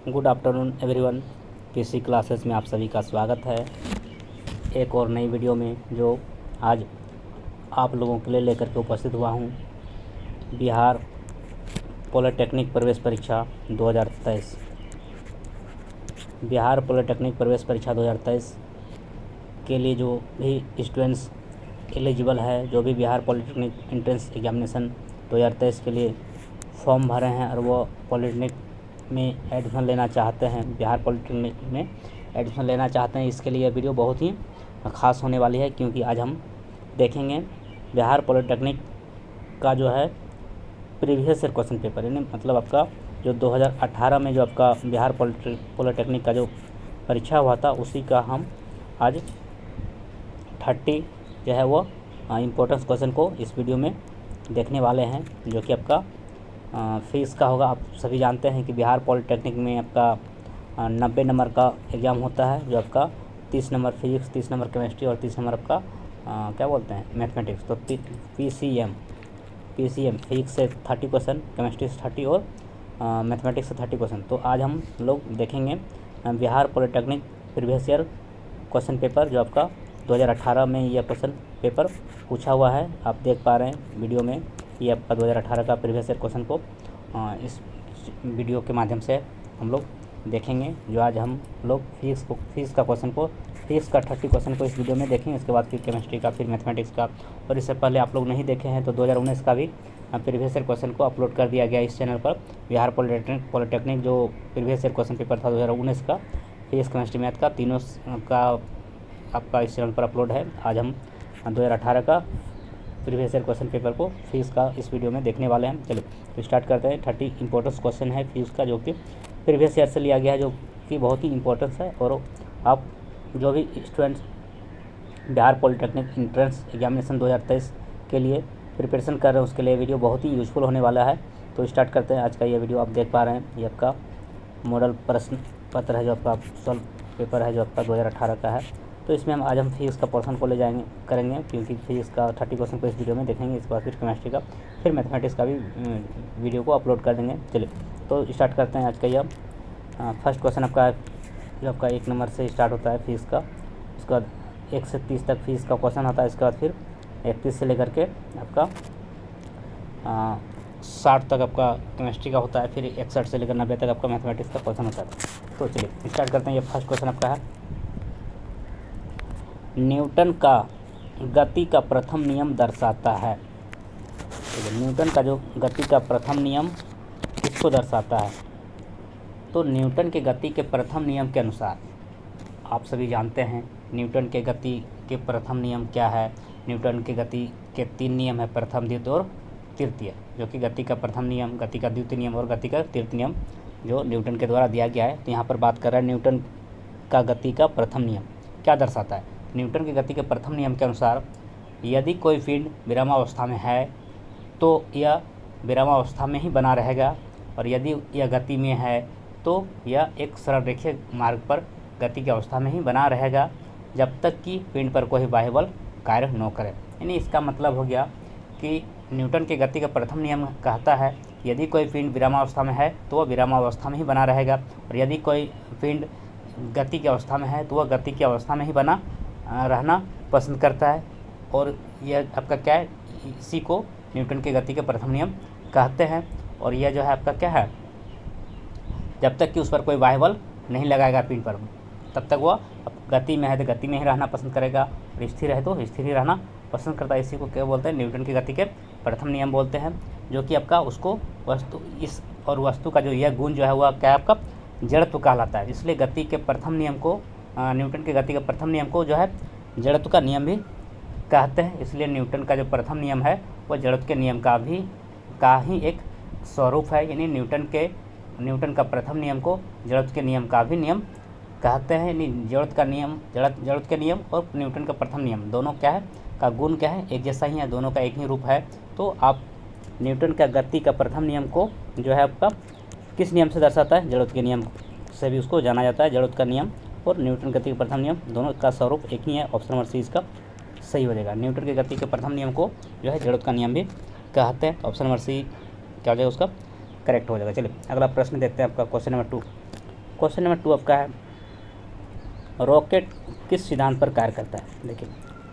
Good afternoon everyone. PC classes में आप सभी का स्वागत है एक और नई वीडियो में, जो आज आप लोगों के लिए लेकर के उपस्थित हुआ हूँ। बिहार पॉलिटेक्निक प्रवेश परीक्षा 2023। बिहार पॉलिटेक्निक प्रवेश परीक्षा 2023 के लिए जो भी स्टूडेंट्स एलिजिबल है, जो भी बिहार पॉलिटेक्निक एंट्रेंस एग्जामिनेशन 2023 के लिए फॉर्म भरे हैं और वो पॉलिटेक्निक में एडमिशन लेना चाहते हैं, बिहार पॉलिटेक्निक में एडमिशन लेना चाहते हैं, इसके लिए यह वीडियो बहुत ही ख़ास होने वाली है। क्योंकि आज हम देखेंगे बिहार पॉलिटेक्निक का जो है प्रीवियस ईयर क्वेश्चन पेपर, यानी मतलब आपका जो 2018 में जो आपका बिहार पॉलिटेक्निक का जो परीक्षा हुआ था, उसी का हम आज 30 जो है वो इम्पोर्टेंस क्वेश्चन को इस वीडियो में देखने वाले हैं, जो कि आपका फीस का होगा। आप सभी जानते हैं कि बिहार पॉलिटेक्निक में आपका 90 नंबर का एग्ज़ाम होता है, जो आपका 30 नंबर फिजिक्स, 30 नंबर केमिस्ट्री और 30 नंबर आपका क्या बोलते हैं मैथमेटिक्स। तो पीसीएम फिजिक्स से 30 क्वेश्चन, केमिस्ट्री से 30 और मैथमेटिक्स से 30 क्वेश्चन। तो आज हम लोग देखेंगे Bihar polytechnic previous year question paper, जो आपका 2018 में यह क्वेश्चन पेपर पूछा हुआ है। आप देख पा रहे हैं वीडियो में, ये आपका 2018 का प्रीवियस ईयर क्वेश्चन को इस वीडियो के माध्यम से हम लोग देखेंगे। जो आज हम लोग फिजिक्स का क्वेश्चन को, फिजिक्स का 30 क्वेश्चन को इस वीडियो में देखेंगे। इसके बाद फिर केमिस्ट्री का, फिर मैथमेटिक्स का, और इससे पहले आप लोग नहीं देखे हैं तो 2019 का भी प्रीवियस ईयर क्वेश्चन को अपलोड कर दिया गया इस चैनल पर। बिहार पॉलिटेक्निक जो प्रीवियस ईयर क्वेश्चन पेपर था 2019 का, फिजिक्स, केमिस्ट्री, मैथ का, तीनों का आपका इस चैनल पर अपलोड है। आज हम 2018 का प्रीवियस ईयर क्वेश्चन पेपर को फिजिक्स का इस वीडियो में देखने वाले हैं। चलिए तो स्टार्ट करते हैं। 30 इंपॉर्टेंस क्वेश्चन है फिजिक्स का, जो कि प्रीवियस ईयर से लिया गया है, जो कि बहुत ही इंपॉर्टेंस है। और आप जो भी students Bihar polytechnic entrance examination 2023 के लिए प्रिपरेशन कर रहे हैं, उसके लिए वीडियो बहुत ही यूजफुल होने वाला है। तो स्टार्ट करते हैं आज का ये वीडियो। आप देख पा रहे हैं, ये आपका मॉडल प्रश्न पत्र है, जो आपका सॉल्व पेपर है, जो आपका 2018 का है। तो इसमें आज हम फिजिक्स का पोर्शन को ले जाएंगे करेंगे, क्योंकि फिजिक्स का 30 क्वेश्चन को इस वीडियो में देखेंगे। इसके बाद फिर केमिस्ट्री का, फिर मैथमेटिक्स का भी वीडियो को अपलोड कर देंगे। चलिए तो स्टार्ट करते हैं आज का यह फर्स्ट क्वेश्चन आपका, जो आपका 1 नंबर से स्टार्ट होता है फिजिक्स का। उसके बाद 1 से 30 तक फिजिक्स का क्वेश्चन आता है। इसके बाद फिर 31 से लेकर के आपका 60 तक आपका केमिस्ट्री का होता है। फिर 61 से लेकर 90 तक आपका मैथमेटिक्स का क्वेश्चन होता है। तो चलिए स्टार्ट करते हैं। ये फर्स्ट क्वेश्चन आपका है, न्यूटन का गति का प्रथम नियम दर्शाता है। तो न्यूटन का जो गति का प्रथम नियम किसको दर्शाता है? तो न्यूटन के गति के प्रथम नियम के अनुसार, आप सभी जानते हैं न्यूटन के गति के प्रथम नियम क्या है। न्यूटन के गति के 3 नियम है, प्रथम, द्वितीय और तृतीय। जो कि गति का प्रथम नियम, गति का द्वितीय नियम और गति का तृतीय नियम जो न्यूटन के द्वारा दिया गया है। तो यहाँ पर बात कर रहा है न्यूटन का गति का प्रथम नियम क्या दर्शाता है। न्यूटन के गति के प्रथम नियम के अनुसार, यदि कोई पिंड विरामावस्था में है तो यह विरामावस्था में ही बना रहेगा, और यदि यह गति में है तो यह एक सरल रेखीय मार्ग पर गति की अवस्था में ही बना रहेगा, जब तक कि पिंड पर कोई बाह्य बल कार्य न करे। यानी इसका मतलब हो गया कि न्यूटन के गति का प्रथम नियम कहता है, यदि कोई पिंड विरामावस्था में है तो वह विरामावस्था में ही बना रहेगा, और यदि कोई पिंड गति की अवस्था में है तो वह गति की अवस्था में ही बना रहना पसंद करता है। और यह आपका क्या है, इसी को न्यूटन के गति के प्रथम नियम कहते हैं। और यह जो है आपका क्या है, जब तक कि उस पर कोई बाह्य बल नहीं लगाएगा पिंड पर, तब तक वह गति में है तो गति में ही रहना पसंद करेगा, और स्थिर है तो स्थिर ही रहना पसंद करता है। इसी को क्या बोलते हैं, न्यूटन की गति के प्रथम नियम बोलते हैं। जो कि आपका उसको वस्तु, इस और वस्तु का जो यह गुण जो है वह क्या आपका जड़त्व कहलाता है। इसलिए गति के प्रथम नियम को, न्यूटन के गति के प्रथम नियम को जो है जड़त्व का नियम भी कहते हैं। इसलिए न्यूटन का जो प्रथम नियम है वह जड़त्व के नियम का ही एक स्वरूप है। यानी न्यूटन का प्रथम नियम को जड़त्व के नियम का भी नियम कहते हैं। यानी जड़त्व के नियम और न्यूटन का प्रथम नियम दोनों क्या है, का गुण क्या है, एक जैसा ही है, दोनों का एक ही रूप है। तो आप न्यूटन का गति का प्रथम नियम को जो है आपका किस नियम से दर्शाता है, जड़त्व के नियम से भी उसको जाना जाता है। जड़त्व का नियम और न्यूटन गति का प्रथम नियम दोनों का स्वरूप एक ही है। ऑप्शन नंबर सी इसका सही हो जाएगा। न्यूटन की गति के प्रथम नियम को जो है जड़त्व का नियम भी कहते हैं। ऑप्शन नंबर सी क्या हो जाएगा, उसका करेक्ट हो जाएगा। चलिए अगला प्रश्न देखते हैं आपका, क्वेश्चन नंबर 2। क्वेश्चन नंबर 2 आपका है, रॉकेट किस सिद्धांत पर कार्य करता है। देखिए,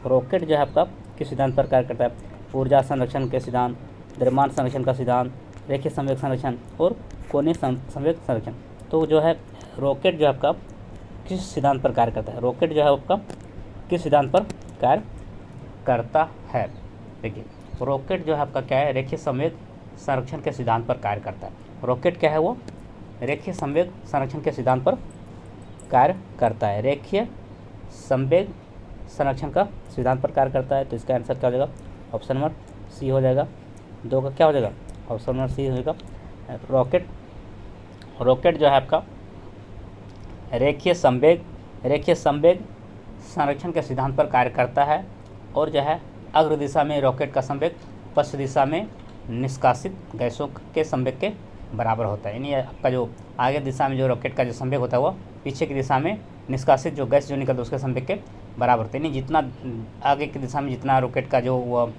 रॉकेट जो है आपका किस सिद्धांत पर कार्य करता है। ऊर्जा संरक्षण के सिद्धांत, द्रव्यमान संरक्षण का सिद्धांत, रेखीय संवेग संरक्षण और कोणीय संवेग संरक्षण। तो जो है रॉकेट जो है आपका किस सिद्धांत पर कार्य करता है। रॉकेट जो है आपका किस सिद्धांत पर कार्य करता है। देखिए, रॉकेट जो है आपका क्या है, रेखीय संवेग संरक्षण के सिद्धांत पर कार्य करता है। रॉकेट क्या है, वो रेखीय संवेग संरक्षण के सिद्धांत पर कार्य करता है। रेखीय संवेग संरक्षण का सिद्धांत पर कार्य करता है। तो इसका आंसर क्या हो जाएगा, ऑप्शन नंबर सी हो जाएगा। 2 का क्या हो जाएगा, ऑप्शन नंबर सी हो जाएगा। रॉकेट जो है आपका रेखीय संवेग संरक्षण के सिद्धांत पर कार्य करता है और जो है अग्र दिशा में रॉकेट का संवेग पश्चिम दिशा में निष्कासित गैसों के संवेग के बराबर होता है। यानी आपका जो आगे दिशा में जो रॉकेट का जो संवेग होता है वो पीछे की दिशा में निष्कासित जो गैस जो निकलता है उसके संवेग के बराबर होता है। यानी जितना आगे की दिशा में जितना रॉकेट का जो वो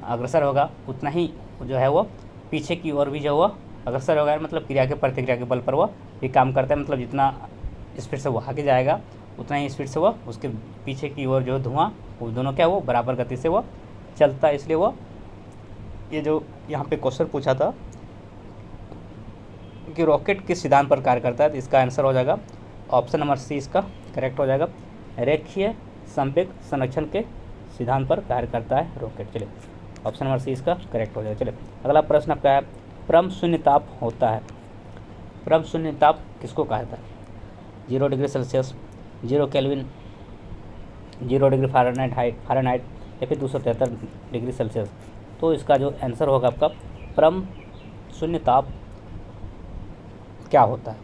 अग्रसर होगा उतना ही जो है वो पीछे की ओर भी जो वो अग्रसर होगा। मतलब क्रिया के प्रतिक्रिया के बल पर वो भी काम करता है। मतलब जितना स्पीड से वो आगे जाएगा उतना ही स्पीड से वो उसके पीछे की ओर जो धुआं वो दोनों क्या वो बराबर गति से वो चलता है। इसलिए वो ये जो यहाँ पे क्वेश्चन पूछा था कि रॉकेट किस सिद्धांत पर कार्य करता है, तो इसका आंसर हो जाएगा ऑप्शन नंबर सी इसका करेक्ट हो जाएगा। रेखीय संवेग संरक्षण के सिद्धांत पर कार्य करता है रॉकेट। चलिए, ऑप्शन नंबर सी इसका करेक्ट हो जाएगा। चलिए, अगला प्रश्न आपका है, परम शून्य ताप होता है। परम शून्य ताप किसको कहा जाता है। 0 degree Celsius, 0 kelvin, 0 degree Fahrenheit या फिर 273 डिग्री सेल्सियस। तो इसका जो आंसर होगा आपका परम शून्य ताप क्या होता है।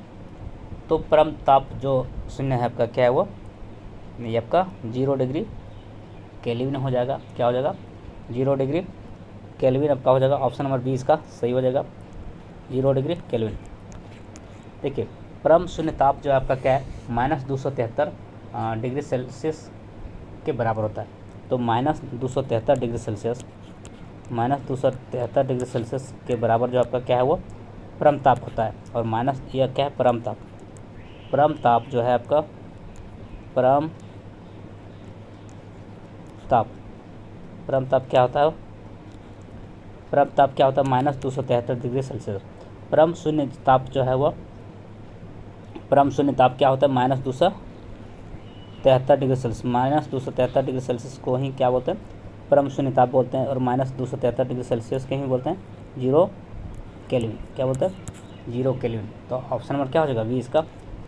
तो परम ताप जो शून्य है आपका क्या है, वो ये आपका 0 डिग्री केल्विन हो जाएगा। क्या हो जाएगा, 0 डिग्री केल्विन आपका हो जाएगा। ऑप्शन नंबर बी इसका सही हो जाएगा, 0 डिग्री केल्विन। देखिए, परम शून्य ताप जो आपका क्या है, -273 डिग्री सेल्सियस के बराबर होता है। तो -273 डिग्री सेल्सियस, -273 डिग्री सेल्सियस के बराबर जो आपका क्या है वो परम ताप होता है। और माइनस यह क्या है, परम ताप। परम ताप जो है आपका परम ताप क्या होता है, परम ताप क्या होता है, -273 डिग्री सेल्सियस। परम शून्य ताप जो है वह परम शून्य ताप क्या होता है, -273 डिग्री सेल्सियस। -273 डिग्री सेल्सियस को ही क्या बोलते हैं, परम शून्य ताप बोलते हैं। और -273 डिग्री सेल्सियस के ही बोलते हैं 0 केल्विन। क्या बोलते हैं, 0 केल्विन। तो ऑप्शन नंबर क्या हो जाएगा, बी इसका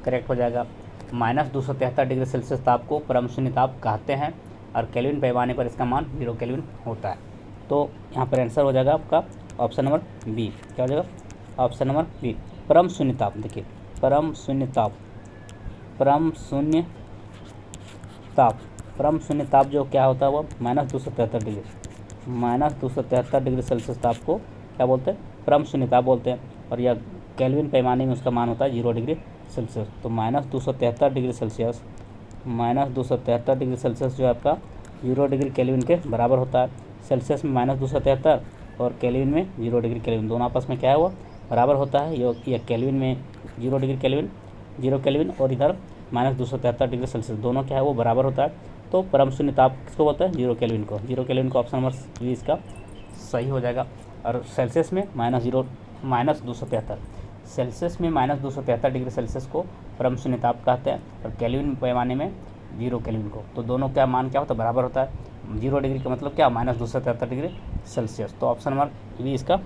करेक्ट हो जाएगा। -273 डिग्री सेल्सियस ताप को परम शून्य ताप कहते हैं और केल्विन पैमाने पर इसका मान 0 केल्विन होता है। तो यहाँ पर आंसर हो जाएगा आपका ऑप्शन नंबर बी। क्या हो जाएगा, ऑप्शन नंबर बी, परम शून्य ताप। देखिए, परम शून्य ताप जो क्या होता है वो -273 डिग्री सेल्सियस ताप को क्या बोलते हैं, परम शून्य ताप बोलते हैं। और यह केल्विन पैमाने में उसका मान होता है 0 डिग्री सेल्सियस। तो -273 डिग्री सेल्सियस, -273 डिग्री सेल्सियस जो है आपका 0 डिग्री केल्विन के बराबर होता है। सेल्सियस में -273 और केल्विन में 0 डिग्री केल्विन, दोनों आपस में क्या है वो बराबर होता है। यह केल्विन में 0 डिग्री केल्विन, 0 केल्विन और इधर -273 डिग्री सेल्सियस, दोनों क्या है वो बराबर होता है। तो परम शून्य ताप किसको बोलते हैं, 0 केल्विन को। 0 केल्विन को ऑप्शन नंबर बी इसका सही हो जाएगा। और सेल्सियस में -273, सेल्सियस में -273 डिग्री सेल्सियस को परम शून्य ताप कहते हैं और केल्विन पैमाने में 0 केल्विन को। तो दोनों का मान क्या होता है, बराबर होता है। 0 डिग्री का मतलब क्या, -273 डिग्री सेल्सियस। तो ऑप्शन नंबर बी इसका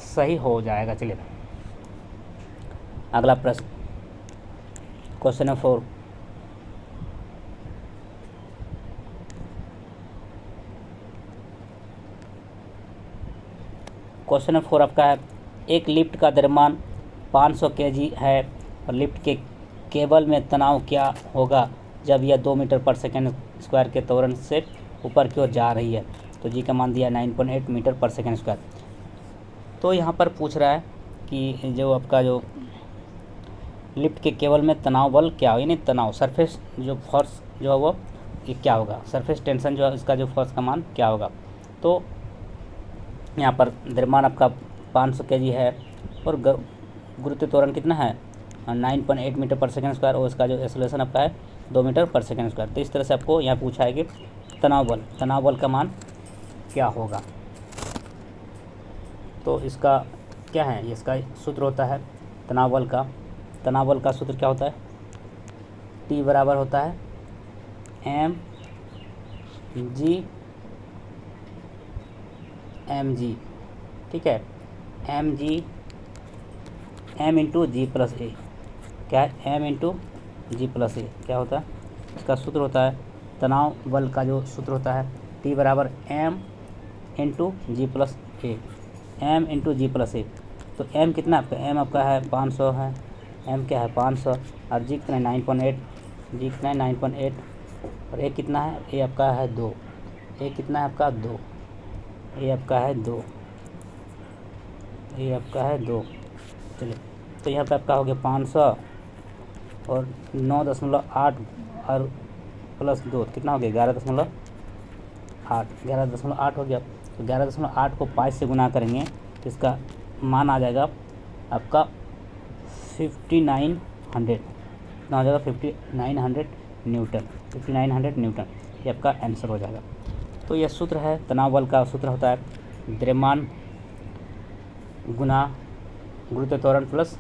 सही हो जाएगा। चलिए, अगला प्रश्न, क्वेश्चन नंबर 4। क्वेश्चन नंबर 4 आपका है, एक लिफ्ट का द्रव्यमान 500 kg है और लिफ्ट के केबल में तनाव क्या होगा जब यह 2 मीटर पर सेकेंड स्क्वायर के त्वरण से ऊपर की ओर जा रही है। तो जी का मान दिया 9.8 मीटर पर सेकेंड स्क्वायर। तो यहाँ पर पूछ रहा है कि जो आपका जो लिफ्ट के केबल में तनाव बल क्या हो, यानी तनाव सरफेस जो फोर्स जो है वो ये क्या होगा, सरफेस टेंशन जो है इसका जो फोर्स का मान क्या होगा। तो यहाँ पर द्रव्यमान आपका 500 kg है और गुरुत्व त्वरण कितना है 9.8 मीटर पर सेकंड स्क्वायर और इसका जो एक्सेलरेशन आपका है 2 मीटर पर सेकंड स्क्वायर। तो इस तरह से आपको यहाँ पूछा है कि तनाव बल का मान क्या होगा। तो इसका क्या है, इसका सूत्र होता है तनाव बल का सूत्र क्या होता है, T बराबर होता है mg, ठीक है, m इंटू जी प्लस ए, क्या है m इंटू जी प्लस ए क्या होता है, इसका सूत्र होता है तनाव बल का जो सूत्र होता है T बराबर m into G plus A, m into G plus ए। तो m कितना आपका, m आपका है 500 है, m क्या है 500 और g कितना है 9.8, g कितना है 9.8 और a कितना है, a आपका है 2, a कितना है आपका 2, a आपका है 2, a आपका है 2। चलिए तो यहाँ पे आपका हो गया 500 और 9.8 और प्लस 2 कितना हो गया 11.8 हो गया। तो 11.8 को 5 से गुना करेंगे तो इसका मान आ जाएगा आपका 5900, कितना हो जाएगा 5900 न्यूटन, ये आपका आंसर हो जाएगा। तो यह सूत्र है तनाव बल का सूत्र होता है द्रव्यमान गुना गुरुत्व त्वरण प्लस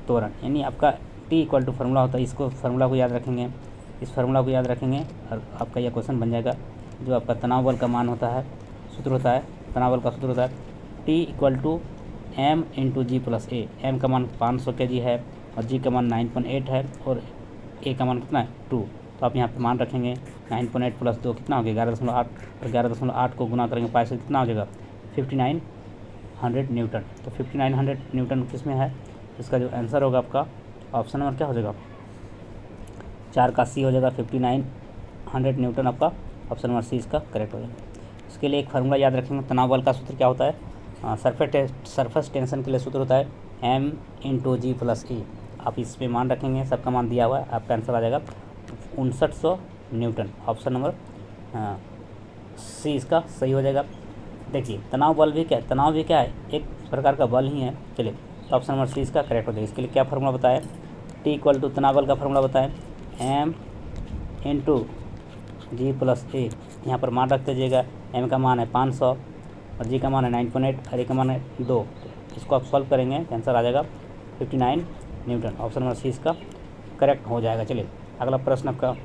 त्वरण, यानी आपका T इक्वल टू फार्मूला होता है, इसको फार्मूला को याद रखेंगे, इस फार्मूला को याद रखेंगे और आपका यह क्वेश्चन बन जाएगा। जो आपका तनाव बल का मान होता है, सूत्र होता है तनाव बल का सूत्र होता है T equal to m into G plus A. m का मान 500 kg है और g का मान 9.8 है और a का मान कितना है 2। तो आप यहाँ पे मान रखेंगे 9.8 प्लस 2 कितना हो गया 11.8 और 11.8 को गुना करेंगे 5 से कितना हो जाएगा 5900 न्यूटन। तो 5900 न्यूटन किस में है, इसका जो आंसर होगा आपका ऑप्शन नंबर क्या हो जाएगा 4 का C हो जाएगा 5900 न्यूटन, आपका ऑप्शन नंबर C इसका करेक्ट हो जाएगा। इसके लिए एक फार्मूला याद रखेंगे, तनाव बल का सूत्र क्या होता है, सरफेस टेंशन के लिए सूत्र होता है m इंटू जी प्लस ए। आप इस पे मान रखेंगे, सबका मान दिया हुआ है, आपका आंसर आ जाएगा 5900 न्यूटन, ऑप्शन नंबर C इसका सही हो जाएगा। देखिए तनाव बल भी क्या है, तनाव भी क्या है एक प्रकार का बल ही है। चलिए तो ऑप्शन नंबर C इसका करेक्ट हो जाएगा। इसके लिए क्या फार्मूला बताया, T इक्वल टू तनाव बल का फार्मूला बताएं m इंटू जी प्लस ए। यहाँ पर मान रख दीजिएगा, m का मान है 500 और g का मान है 9.8 और a का मान है 2। तो इसको आप सॉल्व करेंगे तो आंसर आ जाएगा 59 न्यूटन, ऑप्शन नंबर C इसका करेक्ट हो जाएगा। चलिए अगला प्रश्न आपका,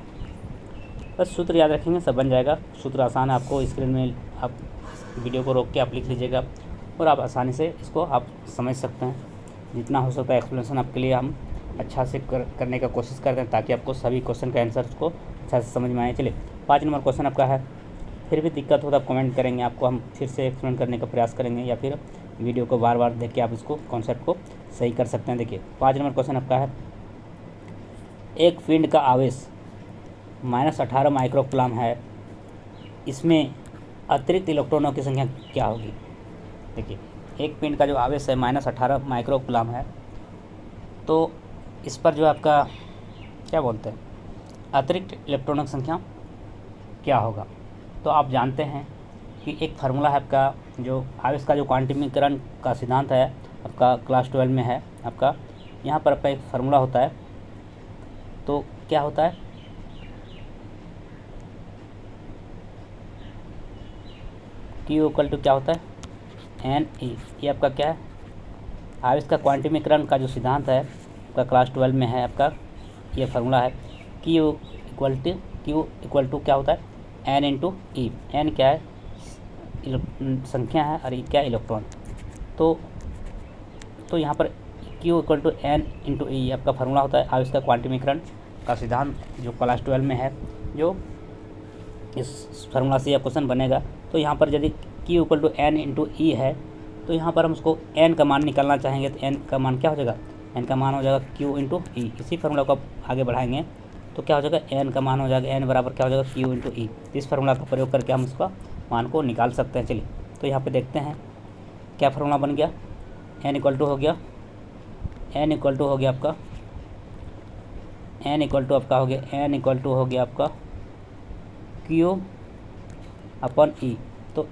बस सूत्र याद रखेंगे सब बन जाएगा। सूत्र आसान है, आपको स्क्रीन में आप वीडियो को रोक के आप लिख लीजिएगा और आप आसानी से इसको आप समझ सकते हैं। जितना हो सकता है एक्सप्लेनेशन आपके लिए हम अच्छा से करने का कोशिश करते हैं ताकि आपको सभी क्वेश्चन के आंसर को अच्छा से समझ में आए। चलिए 5 नंबर क्वेश्चन आपका है, फिर भी दिक्कत हो तो आप कमेंट करेंगे, आपको हम फिर से एक्सप्लेन करने का प्रयास करेंगे या फिर वीडियो को बार बार देख के आप इसको कॉन्सेप्ट को सही कर सकते हैं। देखिए 5 नंबर क्वेश्चन आपका है, एक पिंड का आवेश -18 माइक्रोकूलम है, इसमें अतिरिक्त इलेक्ट्रॉनों की संख्या क्या होगी। देखिए एक पिंड का जो आवेश है -18 माइक्रोकूलम है, तो इस पर जो आपका क्या बोलते हैं अतिरिक्त इलेक्ट्रॉनों की संख्या क्या होगा। तो आप जानते हैं कि एक फार्मूला है आपका, जो आवेश का जो क्वांटमीकरण का सिद्धांत है आपका क्लास 12 में है आपका, यहाँ पर आपका एक फार्मूला होता है। तो क्या होता है, Q इक्वल टू क्या होता है NE। ये आपका क्या है, आवेश का क्वांटमीकरण का जो सिद्धांत है आपका क्लास 12 में है आपका, ये फार्मूला है Q इक्वल टू क्या होता है N इंटू ई। N क्या है संख्या है और E क्या है इलेक्ट्रॉन। तो यहाँ पर Q equal to N into e आपका फार्मूला होता है आवेश का क्वांटमीकरण का सिद्धांत जो क्लास 12 में है। जो इस फार्मूला से यह क्वेश्चन बनेगा। तो यहाँ पर यदि Q equal to N into e है तो यहाँ पर हम उसको N का मान निकालना चाहेंगे तो N का मान क्या हो जाएगा, N का मान हो जाएगा Q इंटू ई। इसी फार्मूला को आप आगे बढ़ाएंगे तो क्या हो जाएगा, N का मान हो जाएगा N बराबर क्या हो जाएगा Q इंटू ई। इस फार्मूला का प्रयोग करके हम इसका मान को निकाल सकते हैं। चलिए तो यहाँ पे देखते हैं क्या फार्मूला बन गया, N इक्वल टू हो गया आपका N इक्वल टू हो गया आपका Q अपन ई। तो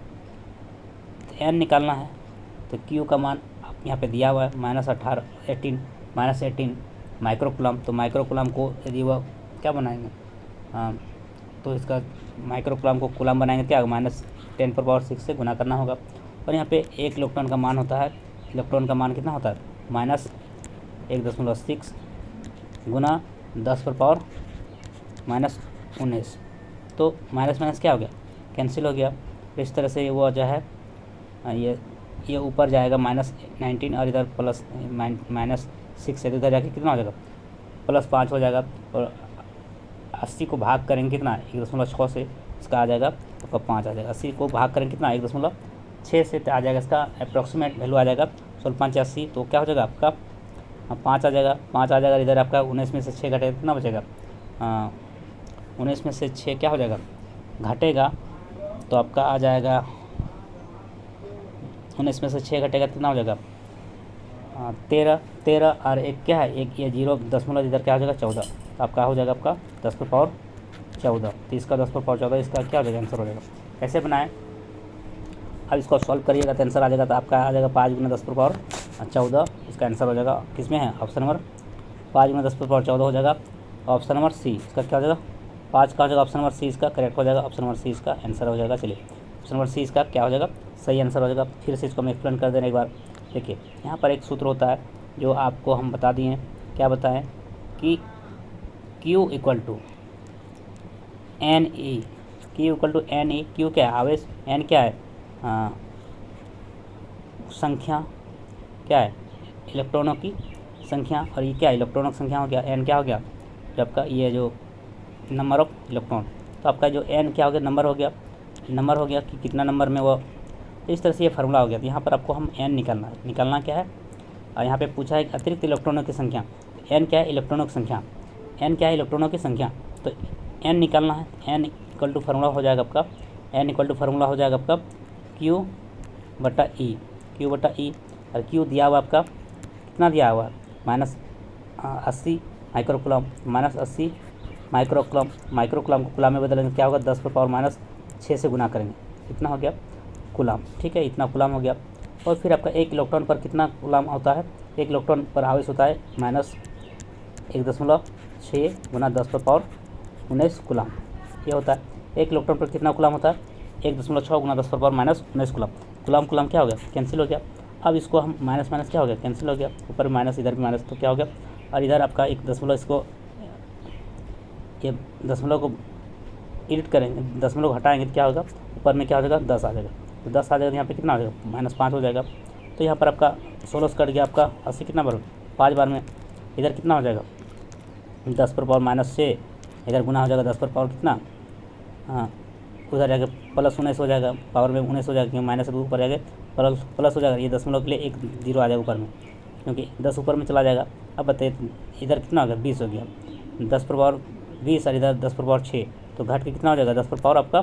N निकालना है तो Q का मान यहाँ पे दिया हुआ है -18 माइक्रोकुलम, तो माइक्रोकुलम को यदि वह क्या बनाएंगे, तो इसका माइक्रोकुलम को कुलम बनाएंगे क्या, -10⁻⁶ से गुना करना होगा। और यहाँ पे एक इलेक्ट्रॉन का मान होता है, इलेक्ट्रॉन का मान कितना होता है, -1.6 गुना 10⁻⁻⁹। तो माइनस माइनस क्या हो गया, कैंसिल हो गया। तो इस तरह से वो जो है ये ऊपर जाएगा -19 और इधर -6 है, इधर जाके कितना हो जाएगा, +5 हो जाएगा। और 80 को भाग करेंगे कितना, 1.6 से, इसका आ जाएगा आपका 5 आ जाएगा। 80 को भाग करेंगे कितना, 1.6 से आ जाएगा, इसका अप्रॉक्सीमेट वैल्यू आ जाएगा 1685। तो क्या हो जाएगा आपका 5 आ जाएगा, 5 आ जाएगा। इधर आपका 19 में से 6 घटेगा कितना बचेगा, 19 में से 6 क्या हो जाएगा, घटेगा, तो आपका आ जाएगा 19 में से 6 घटेगा कितना हो जाएगा, 13 और एक क्या है, एक ये 0 दशमलव इधर क्या हो जाएगा 14। तो आपका हो जाएगा आपका 10⁻14। तो इसका 10⁻14 इसका क्या हो जाएगा, आंसर हो जाएगा। कैसे बनाएं, अब इसको सॉल्व करिएगा तो आंसर आ जाएगा। तो आपका आ जाएगा 5 × 10⁻14, इसका आंसर हो जाएगा किस में है, ऑप्शन नंबर 5 × 10⁻14 हो जाएगा, ऑप्शन नंबर सी। इसका क्या हो जाएगा, 5 का हो जाएगा ऑप्शन नंबर सी, इसका करेक्ट हो जाएगा, ऑप्शन नंबर सी इसका आंसर हो जाएगा। चलिए ऑप्शन नंबर सी इसका क्या हो जाएगा, सही आंसर हो जाएगा। फिर से इसको हम एक्सप्लेन कर देना एक बार। देखिए यहाँ पर एक सूत्र होता है जो आपको हम बता दिए, क्या बताएं कि Q = NE, Q = NE। Q क्या है, आवेश, N क्या है, संख्या, क्या है, इलेक्ट्रॉनों की संख्या, और ये क्या है, इलेक्ट्रॉनों की संख्या हो गया। N क्या हो गया, जब का ये जो नंबर ऑफ इलेक्ट्रॉन, तो आपका जो N क्या हो गया, नंबर हो गया, नंबर हो गया कि कितना नंबर में वो। तो इस तरह से ये फार्मूला हो गया। तो यहाँ पर आपको हम N निकालना क्या है, और यहाँ पे पूछा है अतिरिक्त इलेक्ट्रॉनों की संख्या। N क्या है, इलेक्ट्रॉनों की संख्या, N क्या है, इलेक्ट्रॉनों की संख्या। तो N निकालना है, N = फार्मूला हो जाएगा आपका, N = फार्मूला हो जाएगा आपका Q/E, Q/E। और Q दिया हुआ आपका कितना दिया हुआ है, -80 माइक्रोकुलम, -80 माइक्रोकुलम। माइक्रोकुलम को कुलम में बदलेंगे क्या होगा, 10⁻⁻6 से गुना करेंगे, कितना हो गया, कुलम। ठीक है, इतना कुलम हो गया। और फिर आपका एक इलेक्ट्रॉन पर कितना कुलम होता है, एक इलेक्ट्रॉन पर आवेश होता है -1.6 गुना 10⁻19 कुलम, ये होता है। एक इलेक्ट्रॉन पर कितना कुलम होता है, 1.6 गुना 10⁻19 कुलम। कुलम कुलम क्या हो गया, कैंसिल हो गया। अब इसको हम माइनस माइनस क्या हो गया, कैंसिल हो गया, ऊपर माइनस इधर भी माइनस, तो क्या हो गया। और इधर आपका एक दशमलव, इसको ये दशमलव को एडिट करेंगे, दशमलव को हटाएंगे तो क्या होगा, ऊपर में क्या हो जाएगा, 10 आ जाएगा। तो 10 आ जाएगा, यहाँ पे कितना आ जाएगा, -5 हो जाएगा। तो यहाँ पर आपका 16 से कट गया, आपका 80 कितना बार, 5 बार में। इधर कितना हो जाएगा, 10⁻⁻6, इधर गुना हो जाएगा 10 कितना, हाँ उधर जाएगा +19 हो जाएगा, पावर में 19 हो जाएगा, क्योंकि माइनस से ऊपर जाएगा प्लस हो जाएगा। ये दशमलव के लिए एक 0 आ जाएगा ऊपर में, क्योंकि 10 ऊपर में चला जाएगा। अब बताइए इधर कितना हो गया, 20 हो गया, 10⁻20 और इधर 10⁻6, तो घट के कितना हो जाएगा, 10 आपका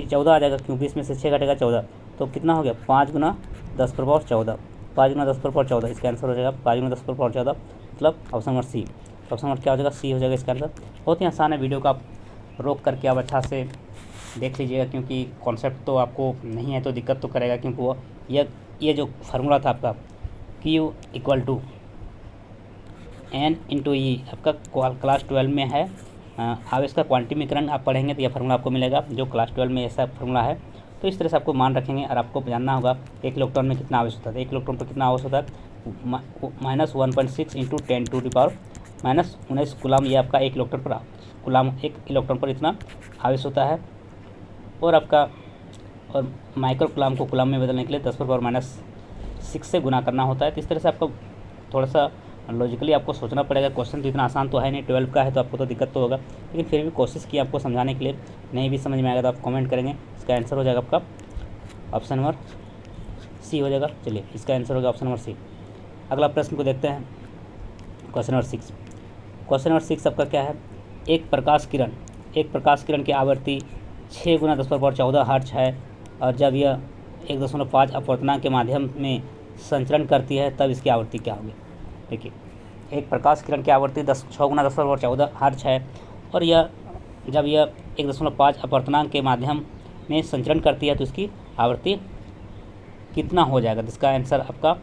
14 आ जाएगा, क्यों 20 में से 6 घटेगा 14, तो कितना हो गया, 5 × 10⁻14, 5 × 10⁻14, इसका आंसर हो जाएगा 5 × 10⁻14, मतलब option number C. Option number क्या हो जाएगा, सी हो जाएगा इसका आंसर। बहुत ही आसान है, वीडियो को आप रोक करके आप अच्छा से देख लीजिएगा, क्योंकि कॉन्सेप्ट तो आपको नहीं है तो दिक्कत तो करेगा, क्योंकि वो ये जो फार्मूला था आपका Q = N × E, आपका क्लास 12 में है। आवेश का क्वांटिमीकरण आप पढ़ेंगे तो यह फार्मूला आपको मिलेगा, जो क्लास 12 में ऐसा फार्मूला है। तो इस तरह से आपको मान रखेंगे, और आपको जानना होगा एक इलेक्ट्रॉन में कितना आवेश होता है। एक इलेक्ट्रॉन पर कितना आवेश होता है, -1.6 × 10⁻⁻19 कुलम, ये आपका एक इलेक्ट्रॉन पर कुलम, एक इलेक्ट्रॉन पर इतना आवेश होता है। और आपका और माइक्रोकुलम को कुलम में बदलने के लिए 10⁻⁻6 से गुना करना होता है। तो इस तरह से आपको थोड़ा सा लॉजिकली आपको सोचना पड़ेगा। क्वेश्चन तो इतना आसान तो है नहीं, 12 का है तो आपको तो दिक्कत तो होगा, लेकिन फिर भी कोशिश की आपको समझाने के लिए। नहीं भी समझ में आएगा तो आप कमेंट करेंगे, इसका आंसर हो जाएगा आपका ऑप्शन नंबर सी हो जाएगा। चलिए इसका आंसर होगा ऑप्शन नंबर सी। अगला प्रश्न को देखते हैं, क्वेश्चन नंबर 6। क्वेश्चन नंबर 6 आपका क्या है, एक प्रकाश किरण की आवृत्ति 6 × 10⁻14 हर्ट्ज है, और जब यह 1.5 अपवर्तनांक के माध्यम में संचरण करती है तब इसकी आवृत्ति क्या होगी। देखिए एक प्रकाश किरण की आवृत्ति 6 × 10⁻14 हर्ट्ज है, और जब यह 1.5 अपवर्तनांक के माध्यम में संचरण करती है तो इसकी आवृत्ति कितना हो जाएगा। तो इसका आंसर आपका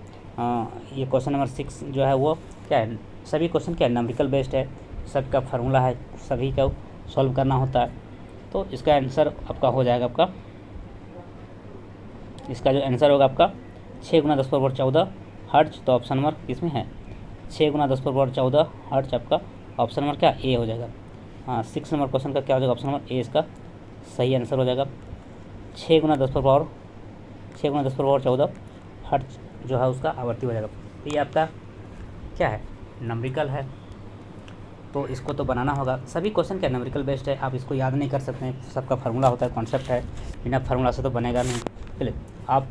ये क्वेश्चन नंबर 6 जो है वो क्या है, सभी क्वेश्चन क्या नंबरिकल बेस्ड है, सबका फार्मूला है, सभी का सॉल्व करना होता है। तो इसका आंसर आपका हो जाएगा आपका, इसका जो आंसर होगा आपका 6 × 10⁻14 हर्ट्ज। तो ऑप्शन नंबर किसमें है 6 × 10⁻14 हर्ट्ज, आपका ऑप्शन नंबर क्या ए हो जाएगा। हाँ 6 नंबर क्वेश्चन का क्या हो जाएगा, ऑप्शन नंबर ए इसका सही आंसर हो जाएगा। 6 × 10⁻14 हर्ट्ज जो है उसका आवर्ती हो जाएगा। तो ये आपका क्या है नंबरिकल है, तो इसको तो बनाना होगा। सभी क्वेश्चन क्या नंबरिकल बेस्ड है, आप इसको याद नहीं कर सकते हैं, सबका फार्मूला होता है, कॉन्सेप्ट है, बिना फार्मूला से तो बनेगा नहीं। चलिए आप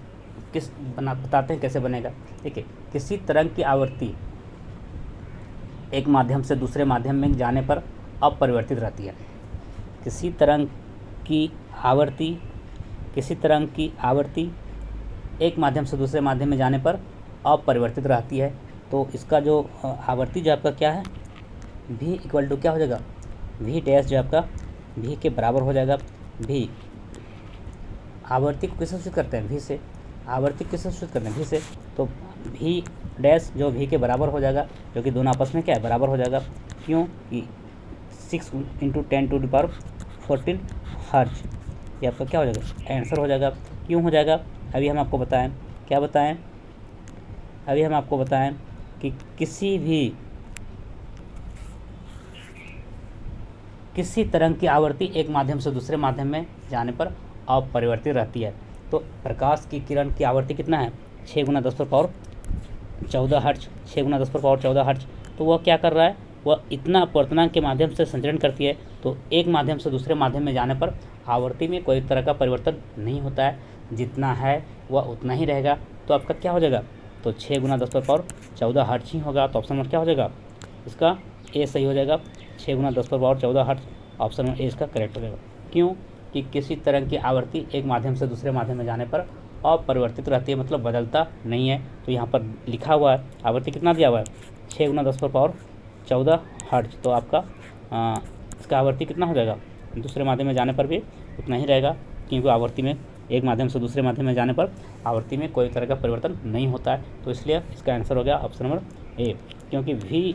बताते हैं कैसे बनेगा। देखिए किसी तरंग की आवृत्ति एक माध्यम से दूसरे माध्यम में जाने पर अपरिवर्तित रहती है। किसी तरंग की आवृत्ति एक माध्यम से दूसरे माध्यम में जाने पर अपरिवर्तित रहती है। तो इसका जो आवृत्ति जो आपका क्या है v इक्वल टू क्या हो जाएगा, v डैश जो आपका v के बराबर हो जाएगा। v आवृत्ति को किससे सूचित करते हैं, v से। आवृत्ति किससे सूचित करते हैं, v से। तो v डैश जो v के बराबर हो जाएगा, जो कि दोनों आपस में क्या है बराबर हो जाएगा। क्यों कि 6 × 10⁻14 हर्ट्ज, ये आपका क्या हो जाएगा आंसर हो जाएगा। क्यों हो जाएगा अभी हम आपको बताएं, क्या बताएं, अभी हम आपको बताएं कि किसी तरंग की आवृत्ति एक माध्यम से दूसरे माध्यम में जाने पर अपरिवर्तित रहती है। तो प्रकाश की किरण की आवृत्ति कितना है 6 × 10⁻14 हर्ट्ज, 6 × 10⁻14 हर्ट्ज। तो वह क्या कर रहा है, वह इतना अपवर्तनांक के माध्यम से संचरण करती है। तो एक माध्यम से दूसरे माध्यम में जाने पर आवृत्ति में कोई तरह का परिवर्तन नहीं होता है, जितना है वह उतना ही रहेगा। तो आपका क्या हो जाएगा, तो 6 × 10⁻14 हर्ट्ज ही होगा। तो ऑप्शन नंबर क्या हो जाएगा, इसका ए सही हो जाएगा। 6 × 10⁻14 हर्ट्ज, ऑप्शन नंबर ए इसका करेक्ट हो जाएगा। क्यों कि किसी तरंग की आवृत्ति एक माध्यम से दूसरे माध्यम में जाने पर अपरिवर्तित रहती है, मतलब बदलता नहीं है। तो यहाँ पर लिखा हुआ है आवृत्ति कितना दिया हुआ है 6 × 10⁻14 हर्ट्ज। तो आपका इसका आवृत्ति कितना हो जाएगा, दूसरे माध्यम में जाने पर भी उतना ही रहेगा, क्योंकि आवृत्ति में एक माध्यम से दूसरे माध्यम में जाने पर आवृत्ति में कोई तरह का परिवर्तन नहीं होता है। तो इसलिए इसका आंसर हो गया ऑप्शन नंबर ए। क्योंकि v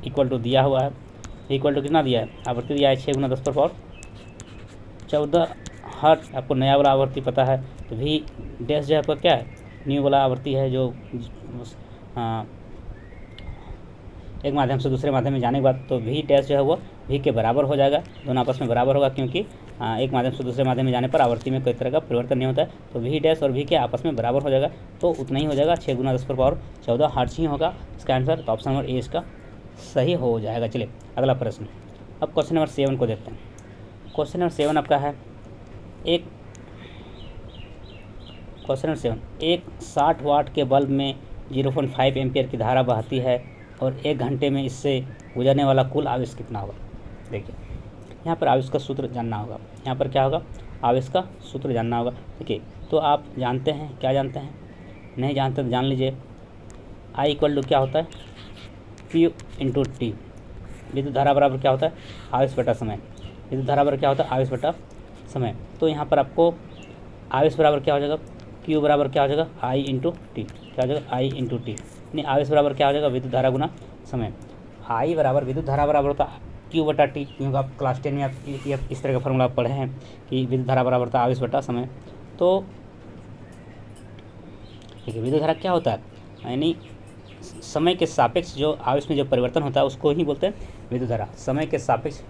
इक्वल टू दिया हुआ है, v इक्वल टू कितना दिया है, आवृत्ति दिया है 6 × 10⁻14 हर्ट्ज। आपको नया वाला आवृत्ति पता है, तो v डैश जो है आपका क्या है न्यू वाला आवृत्ति है, जो एक माध्यम से दूसरे माध्यम में जाने के बाद। तो v डैश जो है वो v के बराबर हो जाएगा, दोनों आपस में बराबर होगा, क्योंकि एक माध्यम से दूसरे माध्यम में जाने पर आवृत्ति में कोई तरह का परिवर्तन नहीं होता है। तो v डैश और v के आपस में बराबर हो जाएगा, तो उतना ही हो जाएगा 6 × 10⁻14 हर्ट्ज ही होगा इसका आंसर। तो ऑप्शन नंबर ए इसका सही हो जाएगा। चलिए अगला प्रश्न, अब क्वेश्चन नंबर 7 को देखते हैं। क्वेश्चन नंबर 7 आपका है एक 60 वाट के बल्ब में 0.5 एम्पियर की धारा बहती है और 1 घंटे में इससे गुजरने वाला कुल आवेश कितना होगा। देखिए यहाँ पर आवेश का सूत्र जानना होगा, यहाँ पर क्या होगा आवेश का सूत्र जानना होगा। देखिए तो आप जानते हैं, क्या जानते हैं, नहीं जानते तो जान लीजिए। I इक्वल टू क्या होता है Q × T, विद्युत धारा बराबर क्या होता है आवेश बटा समय, विद्युत धारा बराबर क्या होता है आवेश बटा समय। तो यहाँ पर आपको आवेश बराबर क्या हो जाएगा, Q बराबर क्या हो जाएगा I × T, क्या हो जाएगा I × T, नहीं आवेश बराबर क्या हो जाएगा विद्युत धारा गुना समय। I बराबर विद्युत धारा बराबर होता है Q बटा T, क्योंकि आप क्लास 10 में आप इस तरह का फॉर्मूला पढ़े हैं कि विद्युत धारा बराबर होता है आवेश बटा समय। तो देखिए विद्युत धारा क्या होता है, यानी समय के सापेक्ष जो आवेश में जो परिवर्तन होता है उसको ही बोलते हैं विद्युत धारा। समय के सापेक्ष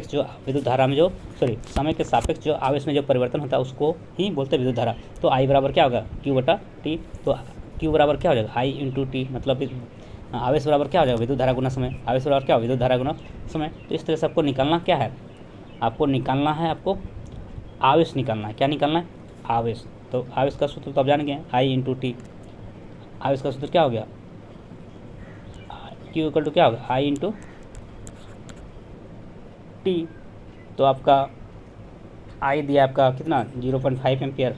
जो विद्युत धारा में जो समय के सापेक्ष जो आवेश में जो परिवर्तन होता है उसको ही बोलते हैं विद्युत धारा। तो I बराबर क्या होगा Q बटा T, तो Q बराबर क्या हो जाएगा I × T, मतलब आवेश बराबर क्या हो जाएगा विद्युत धारा गुना समय, आवेश बराबर क्या हो विद्युत धारा गुना समय। तो इस तरह से आपको निकालना क्या है, आपको निकालना है, आपको आवेश निकालना है। क्या निकालना है आवेश। तो आवेश का सूत्र तो आप जान गए I × T, आवेश का सूत्र क्या हो गया Q इक्वल टू क्या होगा I × T। तो आपका I दिया आपका कितना 0.5 एम्पियर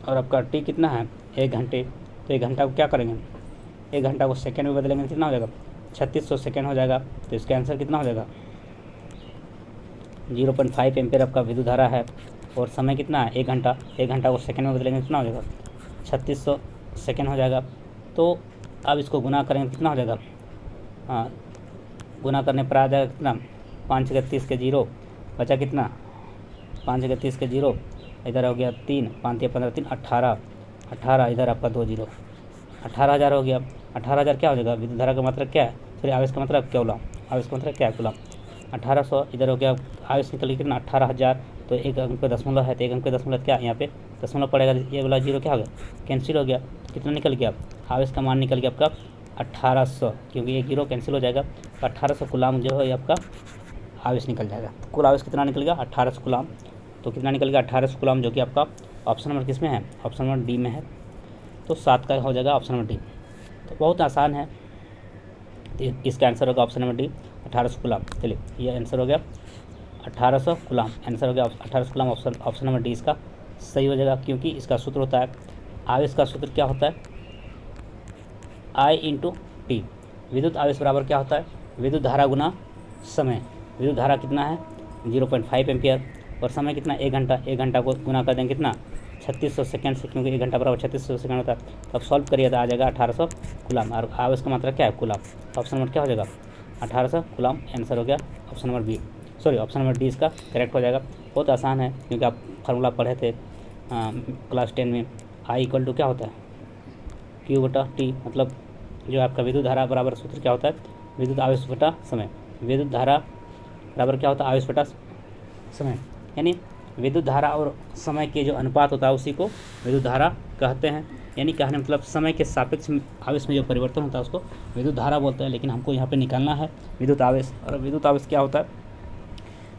और आपका T कितना है 1 घंटे। तो 1 घंटा को क्या करेंगे, 1 घंटा को सेकंड में बदलेंगे, कितना हो जाएगा 3600 सेकंड हो जाएगा। तो इसका आंसर कितना हो जाएगा 0.5 एम्पियर आपका विद्युत धारा है और समय कितना है 1 घंटा, 1 घंटा को सेकंड में बदलेंगे कितना हो जाएगा 3600 सेकंड हो जाएगा। तो अब इसको गुना करेंगे कितना हो जाएगा, हाँ गुना करने पर आ जाएगा कितना, 5 × 30 के 0 बचा कितना, 5 × 30 के 0 इधर हो गया 3, 5 × 15 3 18, 18 इधर आपका 2 0, 18,000 हो गया। 18,000 क्या हो जाएगा, विद्युत धारा का मात्रक क्या है, सॉरी आवेश का मात्रक कूलम, आवेश का मात्रक क्या है कूलम। 1800 इधर हो गया, आवेश निकल कितना 18,000, तो एक अंक पे दशमलव है, तो एक अंक पे दशमलव क्या यहाँ पे दशमलव पड़ेगा, ये वाला 0 क्या हो गया कैंसिल हो गया, तो कितना निकल गया, आवेश का मान निकल गया आपका 1800, क्योंकि ये 0 कैंसिल हो जाएगा, तो 1800 कूलम जो है ये आपका आवेश निकल जाएगा। तो कुल आवेश कितना निकल गया 1800 कूलम, तो कितना निकल गया 1800 कूलम, जो कि आपका ऑप्शन नंबर किस में है, ऑप्शन नंबर डी में है। तो 7 का हो जाएगा ऑप्शन नंबर डी। तो बहुत आसान है, तो इसका आंसर होगा ऑप्शन नंबर डी 1800 कूलम। चलिए ये आंसर हो गया 1800 कूलम, आंसर हो गया 1800 कूलम, ऑप्शन नंबर डी इसका सही हो जाएगा, क्योंकि इसका सूत्र होता है, आवेश का सूत्र क्या होता है, I × T। विद्युत आवेश बराबर क्या होता है, विद्युत धारा गुना समय। विद्युत धारा कितना है 0.5 एम्पियर, और समय कितना 1 घंटा, 1 घंटा को गुना कर देंगे कितना 3600 सेकेंड से, क्योंकि 1 घंटा बराबर 3600 सेकेंड होता है। तो अब सॉल्व करिए तो आ जाएगा 1800 कूलम, और आवेश का मात्रा क्या है कूलम। तो ऑप्शन नंबर क्या हो जाएगा 1800 कूलम, आंसर हो गया option number B, sorry option number D इसका करेक्ट हो जाएगा। बहुत आसान है, क्योंकि आप फार्मूला पढ़े थे क्लास 10 में, I = क्या होता है Q/T, मतलब जो आपका विद्युत धारा बराबर सूत्र क्या होता है, विद्युत आवेश बटा समय। विद्युत धारा बराबर क्या होता है, आवेश बटा समय, यानी विद्युत धारा और समय के जो अनुपात होता है उसी को विद्युत धारा कहते हैं। यानी कहने मतलब समय के सापेक्ष आवेश में जो परिवर्तन होता है उसको विद्युत धारा बोलते हैं। लेकिन हमको यहाँ पे निकालना है विद्युत आवेश, और विद्युत आवेश क्या होता है,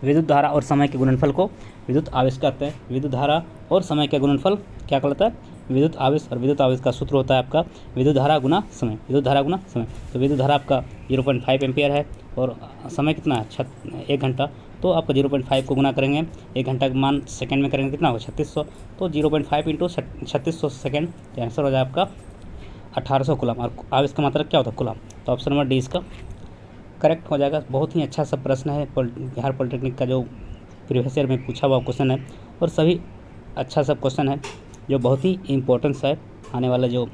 विद्युत धारा और समय के गुणनफल को विद्युत आवेश कहते हैं। विद्युत धारा और समय का गुणनफल क्या कहलाता है, विद्युत आवेश। और विद्युत आवेश का सूत्र होता है आपका विद्युत धारा गुना समय, विद्युत धारा गुना समय। तो विद्युत धारा आपका 0.5 एम्पियर है, और समय कितना है 1 घंटा, तो आपका 0.5 को गुना करेंगे 1 घंटा का मान सेकंड में करेंगे कितना होगा 3600, तो 0.5 × 3600 सेकेंड, तो आंसर हो जाए आपका 1800 कूलम। और आवेश का मात्रा क्या होता है कूलम, तो ऑप्शन नंबर डी इसका करेक्ट हो जाएगा। बहुत ही अच्छा सा प्रश्न है, बिहार पॉलिटेक्निक का जो प्रीवियस ईयर में पूछा हुआ क्वेश्चन है, और सभी अच्छा सब क्वेश्चन है जो बहुत ही इम्पोर्टेंस है आने वाला जो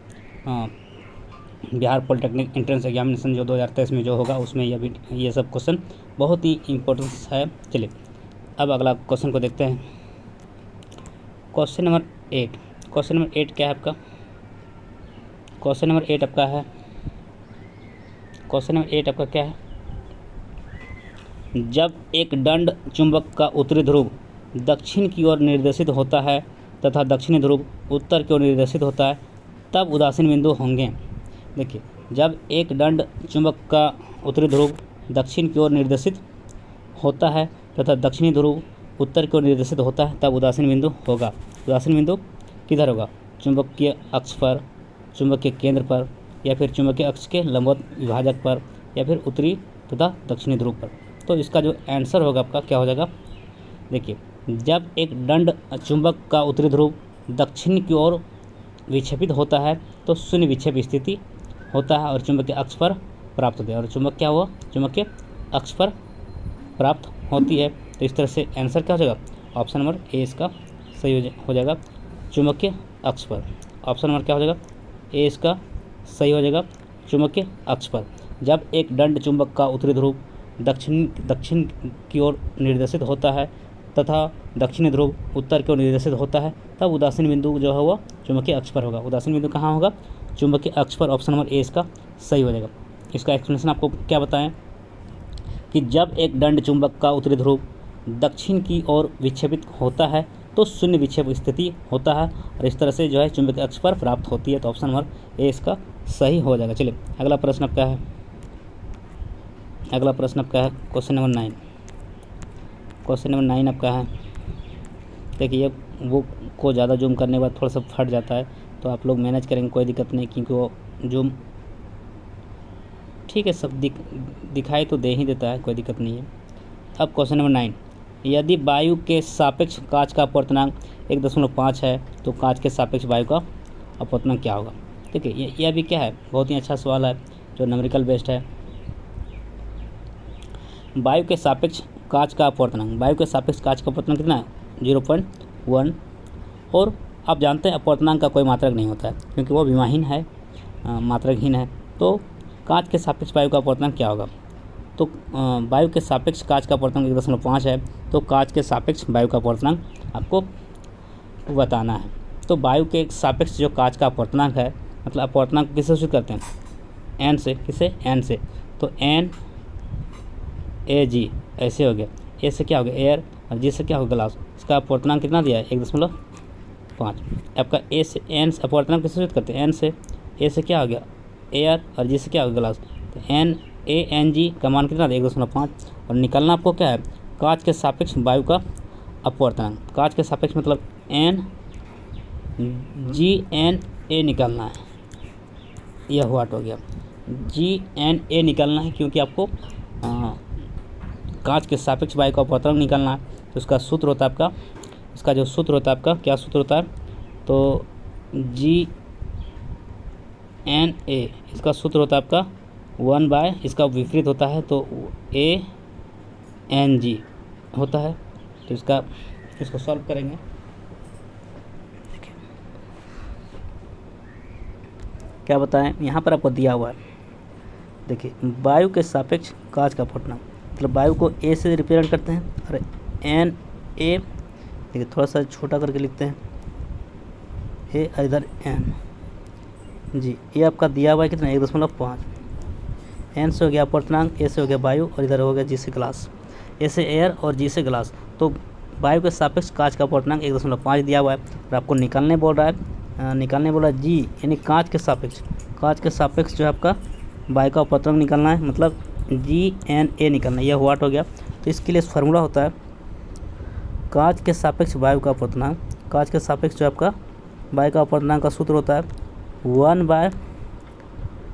बिहार पॉलिटेक्निक एंट्रेंस एग्जामिनेशन जो 2023 में जो होगा उसमें ये सब क्वेश्चन बहुत ही इम्पोर्टेंस है। चलिए अब अगला क्वेश्चन को देखते हैं। क्वेश्चन नंबर 8, क्वेश्चन नंबर 8 क्या है आपका, क्वेश्चन नंबर 8 आपका है, क्वेश्चन नंबर 8 आपका क्या है, जब एक दंड चुंबक का उत्तरी ध्रुव दक्षिण की ओर निर्देशित होता है तथा दक्षिणी ध्रुव उत्तर की ओर निर्देशित होता है, तब उदासीन बिंदु होंगे। देखिए, जब एक दंड चुंबक का उत्तरी ध्रुव दक्षिण की ओर निर्देशित होता है तथा दक्षिणी ध्रुव उत्तर की ओर निर्देशित होता है, तब उदासीन बिंदु होगा। उदासीन बिंदु किधर होगा, चुंबकीय अक्ष पर, चुंबकीय केंद्र पर, या फिर चुंबकीय अक्ष के लंबवत विभाजक पर, या फिर उत्तरी तथा दक्षिणी ध्रुव पर। तो इसका जो आंसर होगा आपका क्या हो जाएगा, देखिए, जब एक दंड चुंबक का उत्तरी ध्रुव दक्षिण की ओर विक्षेपित होता है तो शून्य विक्षेप स्थिति होता है और चुंबकीय अक्ष पर प्राप्त होती है, और चुंबक क्या हुआ, चुंबकीय अक्ष पर प्राप्त होती है। तो इस तरह से आंसर क्या हो जाएगा, ऑप्शन नंबर ए इसका सही हो जाएगा, चुंबकीय अक्ष पर। ऑप्शन नंबर क्या हो जाएगा, ए इसका सही हो जाएगा, चुंबकीय अक्ष पर। जब एक दंड चुंबक का उत्तरी ध्रुव दक्षिण की ओर निर्देशित होता है तथा दक्षिणी ध्रुव उत्तर की ओर निर्देशित होता है, तब उदासीन बिंदु जो है वह चुंबकीय अक्ष पर होगा। उदासीन बिंदु कहाँ होगा, चुंबकीय अक्ष पर। ऑप्शन नंबर ए इसका सही हो जाएगा। इसका एक्सप्लेनेशन आपको क्या बताएं कि जब एक दंड चुंबक का उत्तरी ध्रुव दक्षिण की ओर विक्षेपित होता है तो शून्य विक्षेप स्थिति होता है, और इस तरह से जो है चुंबकीय अक्ष पर प्राप्त होती है। तो ऑप्शन नंबर ए इसका सही हो जाएगा। चलिए अगला प्रश्न आपका है, अगला प्रश्न आपका है क्वेश्चन नंबर 9। क्वेश्चन नंबर 9 आपका है, देखिए वो को ज़्यादा जूम करने के बाद थोड़ा सा फट जाता है, तो आप लोग मैनेज करेंगे, कोई दिक्कत नहीं, क्योंकि वो जूम ठीक है सब दिखाई तो दे ही देता है, कोई दिक्कत नहीं है। अब क्वेश्चन नंबर 9, यदि वायु के सापेक्ष कांच का अपवर्तनांक 1.5 है तो कांच के सापेक्ष वायु का अपवर्तनांक क्या होगा। ठीक है, यह भी क्या है, बहुत ही अच्छा सवाल है जो न्यूमेरिकल बेस्ड है। वायु के सापेक्ष कांच का अपवर्तनांक, वायु के सापेक्ष कांच का अपवर्तनांक कितना है 0.1, और आप जानते हैं अपवर्तनांक का कोई मात्रक नहीं होता है क्योंकि वो विमाहीन है। मात्राहीन है। तो कांच के सापेक्ष वायु का अपवर्तनांक क्या होगा? तो वायु के सापेक्ष कांच का अपवर्तनांक 1.5 है। तो कांच के सापेक्ष वायु का अपवर्तनांक आपको बताना है। तो वायु के सापेक्ष जो कांच का अपवर्तनांक है, मतलब अपवर्तनांक किससे सूचित करते हैं? एन से। किसे? एन से। तो एन ए जी ऐसे हो गया। ए से क्या हो गया? एयर, और जी से क्या होगा? ग्लास। इसका अपवर्तनांक कितना दिया है? 1.5। आपका ए से एन से अपवर्तनांक किससे सूचित करते हैं? एन से। ए से क्या हो गया? एयर, और जी से क्या होगा? ग्लास। तो एन ए एन जी का मान कितना था? 1.5। और निकालना आपको क्या है? कांच के सापेक्ष वायु का अपवर्तनांक। कांच के सापेक्ष मतलब एन जी एन ए निकालना है। यह वाट हो गया। जी एन ए निकालना है, क्योंकि आपको कांच के सापेक्ष वायु का अपवर्तनांक निकालना है। तो इसका सूत्र होता है आपका, इसका जो सूत्र होता है आपका, क्या सूत्र होता है? तो जी एन ए, इसका सूत्र होता है आपका 1/, इसका विपरीत होता है तो ए एन जी होता है। तो इसको सॉल्व करेंगे। क्या बताएं? यहाँ पर आपको दिया हुआ है, देखिए, वायु के सापेक्ष कांच का अपवर्तनांक, मतलब वायु को ए से रिप्रेजेंट करते हैं, और एन ए, देखिए थोड़ा सा छोटा करके लिखते हैं, ए इधर एन जी। ये आपका दिया हुआ है कितना? 1.5। एन से हो गया अपवर्तनांक, ए से हो गया वायु, और इधर हो गया जी से ग्लास। ए से एयर और जी से ग्लास। तो वायु के सापेक्ष कांच का अपवर्तनांक 1.5 दिया हुआ है, और आपको निकालने बोल रहा है जी, यानी कांच के सापेक्ष। कांच के सापेक्ष जो है आपका वायु का अपवर्तनांक निकालना है, मतलब जी एन ए निकालना है। यह वाट हो गया। तो इसके लिए फार्मूला होता है कांच के सापेक्ष वायु का अपवर्तनांक। कांच के सापेक्ष जो आपका वायु का अपवर्तनांक का सूत्र होता है 1/,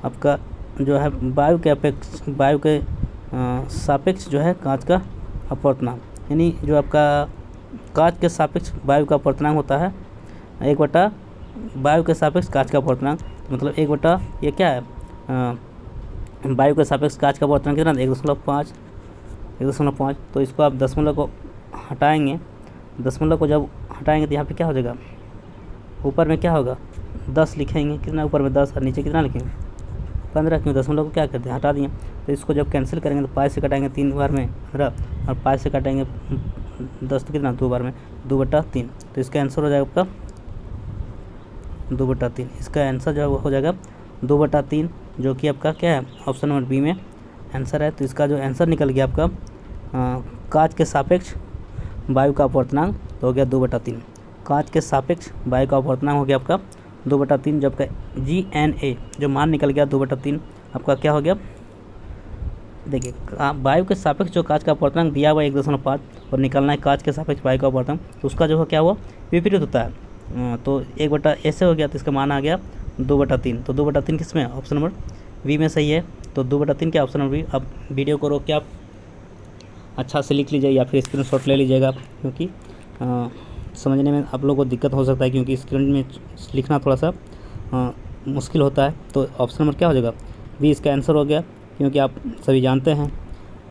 आपका जो है वायु के सापेक्ष जो है कांच का अपवर्तनांक, यानी जो आपका कांच के सापेक्ष वायु का अपवर्तनांक होता है 1/, वायु के सापेक्ष कांच का अपवर्तनांक, मतलब 1/, ये क्या है? वायु के सापेक्ष कांच का अपवर्तनांक कितना? 1.5। तो इसको आप दशमलव को हटाएंगे। दशमलव को जब हटाएंगे तो यहाँ पे क्या हो जाएगा? ऊपर में क्या होगा? 10 लिखेंगे। कितना ऊपर में? 10, और नीचे कितना लिखेंगे? 15। क्यों? दशमलव को क्या करते हैं? हटा दिए। तो इसको जब कैंसिल करेंगे तो पाई से कटाएंगे 3 बार में 15, और पाई से काटेंगे 10 तो कितना? 2 बार में 2/3। तो इसका आंसर हो जाएगा आपका 2/3। इसका आंसर जो हो जाएगा 2/3, जो कि आपका क्या है? ऑप्शन नंबर बी में आंसर है। तो इसका जो आंसर निकल गया आपका कांच के सापेक्ष वायु का अपवर्तनांक, तो हो गया 2/3। कांच के सापेक्ष वायु का अपवर्तनांक हो गया आपका 2/3, जबकि जी एन ए जो मान निकल गया 2/3, आपका क्या हो गया? देखिए, वायु के सापेक्ष जो कांच का अपवर्तनांक दिया हुआ है 1.5, और निकालना है कांच के सापेक्ष वायु का अपवर्तनांक, तो उसका जो है क्या हुआ? विपरीत होता है। तो 1/, ऐसे हो गया, तो इसका मान आ गया 2/3। तो 2/3 किस में? ऑप्शन नंबर बी में सही है। तो 2/3 क्या? Option number B. अब वीडियो को रोक के आप अच्छा से लिख लीजिए, या फिर स्क्रीनशॉट ले लीजिएगा, क्योंकि समझने में आप लोगों को दिक्कत हो सकता है, क्योंकि स्क्रीन में लिखना थोड़ा सा मुश्किल होता है। तो ऑप्शन नंबर क्या हो जाएगा? बी इसका आंसर हो गया, क्योंकि आप सभी जानते हैं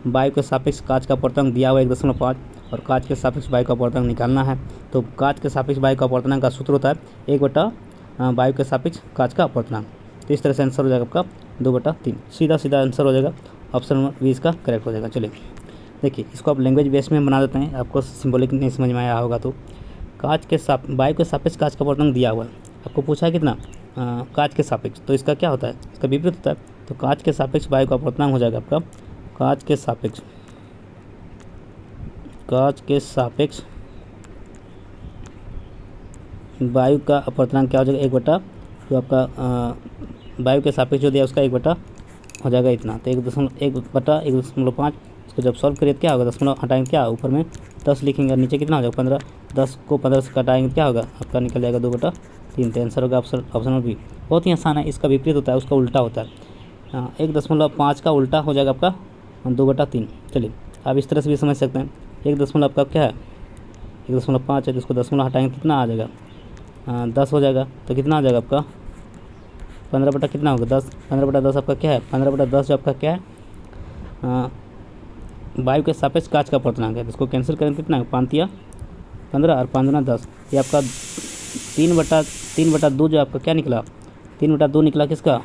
वायु के सापेक्ष कांच का अपवर्तनांक दिया हुआ 1.5, और कांच के सापेक्ष वायु का अपवर्तनांक निकालना है। तो कांच के सापेक्ष वायु का अपवर्तनांक का सूत्र होता है 1/, वायु के सापेक्ष कांच का अपवर्तनांक। तो इस तरह से आंसर हो जाएगा आपका 2/3। सीधा आंसर हो जाएगा, ऑप्शन नंबर बी इसका करेक्ट हो जाएगा। चलिए देखिए, इसको आप लैंग्वेज बेस में बना देते हैं, आपको सिंबॉलिक नहीं समझ में आया होगा। तो कांच के वायु के सापेक्ष कांच का अपवर्तनांक दिया हुआ है, आपको पूछा है कितना? कांच के सापेक्ष। तो इसका क्या होता है? इसका विपरीत होता है। तो कांच के सापेक्ष वायु का अपवर्तनांक हो जाएगा आपका कांच के सापेक्ष वायु का अपवर्तनांक क्या हो जाएगा? 1/, जो आपका वायु के सापेक्ष जो दिया उसका 1/, हो जाएगा इतना। तो 1/1.5। इसको जब सॉल्व करिए तो क्या होगा? दशमलव हटाएंगे, क्या ऊपर में 10 लिखेंगे, और नीचे कितना हो जाएगा? 15। 10 को 15 से कटाएंगे क्या होगा? आपका निकल जाएगा 2/3। तो आंसर होगा ऑप्शन नंबर बी। बहुत ही आसान है। इसका विपरीत होता है, उसका उल्टा होता है। 1.5 का उल्टा हो जाएगा आपका 2/3। चलिए, आप इस तरह से भी समझ सकते हैं। 1 आपका क्या है? 1.5 है, तो इसको दशमलव हटाएंगे कितना आ जाएगा? 10 हो जाएगा। तो कितना आ जाएगा आपका? 15 कितना होगा? 10। 15/10 आपका क्या है? 15/10 जो आपका क्या है? वायु के सापेक्ष कांच का अपवर्तनांक है। इसको कैंसिल करें कितना है? 5 × 15 और 5 × 10। ये आपका 3/2 जो आपका क्या निकला? 3/2 निकला किसका?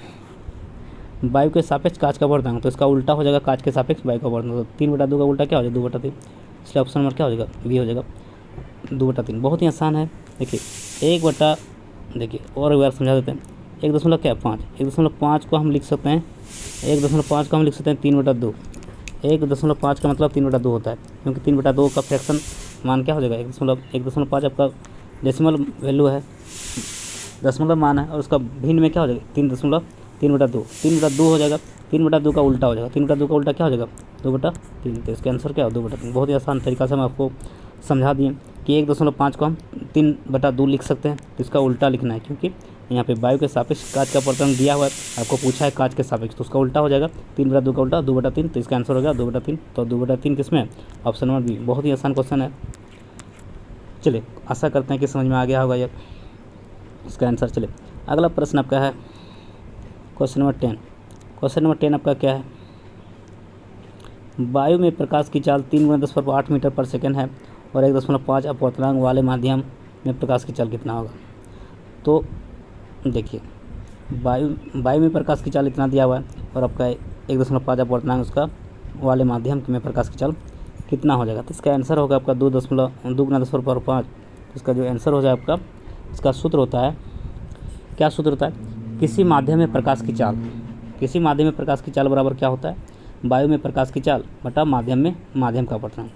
वायु के सापेक्ष कांच का अपवर्तनांक, तो इसका उल्टा हो जाएगा कांच के सापेक्ष वायु का अपवर्तनांक। तो 3/2 का उल्टा क्या हो जाएगा? 2/3। इसलिए ऑप्शन नंबर क्या हो जाएगा? बी हो जाएगा 2/3। बहुत ही आसान है। देखिए देखिए और एक बार समझा देते हैं। 1 क्या है 5, 1.5 को हम लिख सकते हैं 1.5 को हम लिख सकते हैं 3/2। 1.5 का मतलब 3/2 होता है, क्योंकि 3/2 का फ्रैक्शन मान क्या हो जाएगा? 1.5 आपका डेसिमल वैल्यू है, दशमलव मान है, और उसका भिन्न में क्या हो जाएगा? 3.2 हो जाएगा। 3/2 का उल्टा हो जाएगा। 3/2 का उल्टा क्या हो जाएगा? 2/3। तो इसका आंसर क्या हो? 2/3। बहुत ही आसान तरीका से हम आपको समझा दिए कि 1.5 को हम 3/2 लिख सकते हैं, तो इसका उल्टा लिखना है, क्योंकि यहाँ पे वायु के सापेक्ष कांच का अपवर्तन दिया हुआ है, आपको पूछा है कांच के सापेक्ष, तो उसका उल्टा हो जाएगा 3/2 का उल्टा 2/3। तो इसका आंसर हो गया 2/3। तो 2/3 किसमें है? Option number B. बहुत ही आसान क्वेश्चन है। चलिए, आशा करते हैं कि समझ में आ गया होगा ये इसका आंसर। चलिए, अगला प्रश्न आपका है क्वेश्चन नंबर 10। क्वेश्चन नंबर 10 आपका क्या है? वायु में प्रकाश की चाल 3 × 10⁸ मीटर पर सेकेंड है और 1.5 अपवर्तनांक वाले माध्यम में प्रकाश की चाल कितना होगा? तो देखिए, वायु में प्रकाश की चाल इतना दिया हुआ है और आपका 1.5 अपवर्तनांक उसका वाले माध्यम में प्रकाश की चाल कितना हो जाएगा? तो इसका आंसर होगा आपका 2 × 10⁵। इसका जो आंसर हो जाए आपका, इसका सूत्र होता है, क्या सूत्र होता है? किसी माध्यम में प्रकाश की चाल, किसी माध्यम में प्रकाश की चाल बराबर क्या होता है? वायु में प्रकाश की चाल बटा माध्यम में माध्यम का अपवर्तनांक।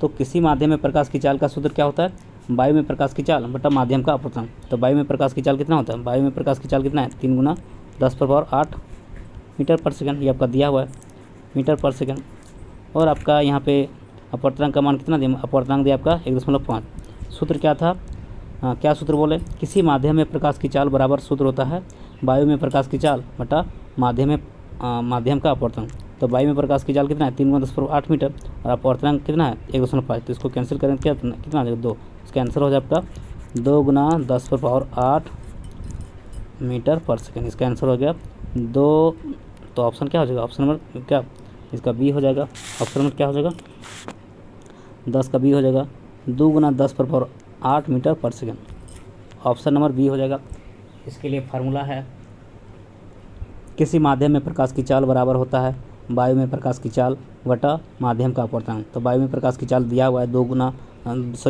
तो किसी माध्यम में प्रकाश की चाल का सूत्र क्या होता है? वायु में प्रकाश की चाल बटा माध्यम का अपवर्तनांक। तो वायु में प्रकाश की चाल कितना होता है? वायु में प्रकाश की चाल कितना है? 3 × 10⁸ मीटर पर सेकंड। ये आपका दिया हुआ है मीटर पर सेकंड। और आपका यहाँ पे अपवर्तनांक का मान कितना दिया? अपवर्तनांक दिया आपका 1.5। सूत्र क्या था? क्या सूत्र बोले? किसी माध्यम में प्रकाश की चाल बराबर सूत्र होता है वायु में प्रकाश की चाल बटा माध्यम का अपवर्तनांक। तो वायु में प्रकाश की चाल कितना है? 3 × 10⁸ मीटर, और अपवर्तनांक कितना है? 1.5। तो इसको कैंसिल करें कितना आ जाएगा? 2। इसका आंसर हो जाए आपका 2 × 10⁸ मीटर पर सेकेंड। इसका आंसर हो गया 2। तो ऑप्शन क्या हो जाएगा? ऑप्शन नंबर क्या? इसका बी हो जाएगा। ऑप्शन नंबर क्या हो जाएगा? 10 का बी हो जाएगा 2 × 10⁸ मीटर पर सेकेंड। ऑप्शन नंबर बी हो जाएगा। इसके लिए फार्मूला है, किसी माध्यम में प्रकाश की चाल बराबर होता है वायु में प्रकाश की चाल बटा माध्यम का अपवर्तनांक। तो वायु में प्रकाश की चाल दिया हुआ है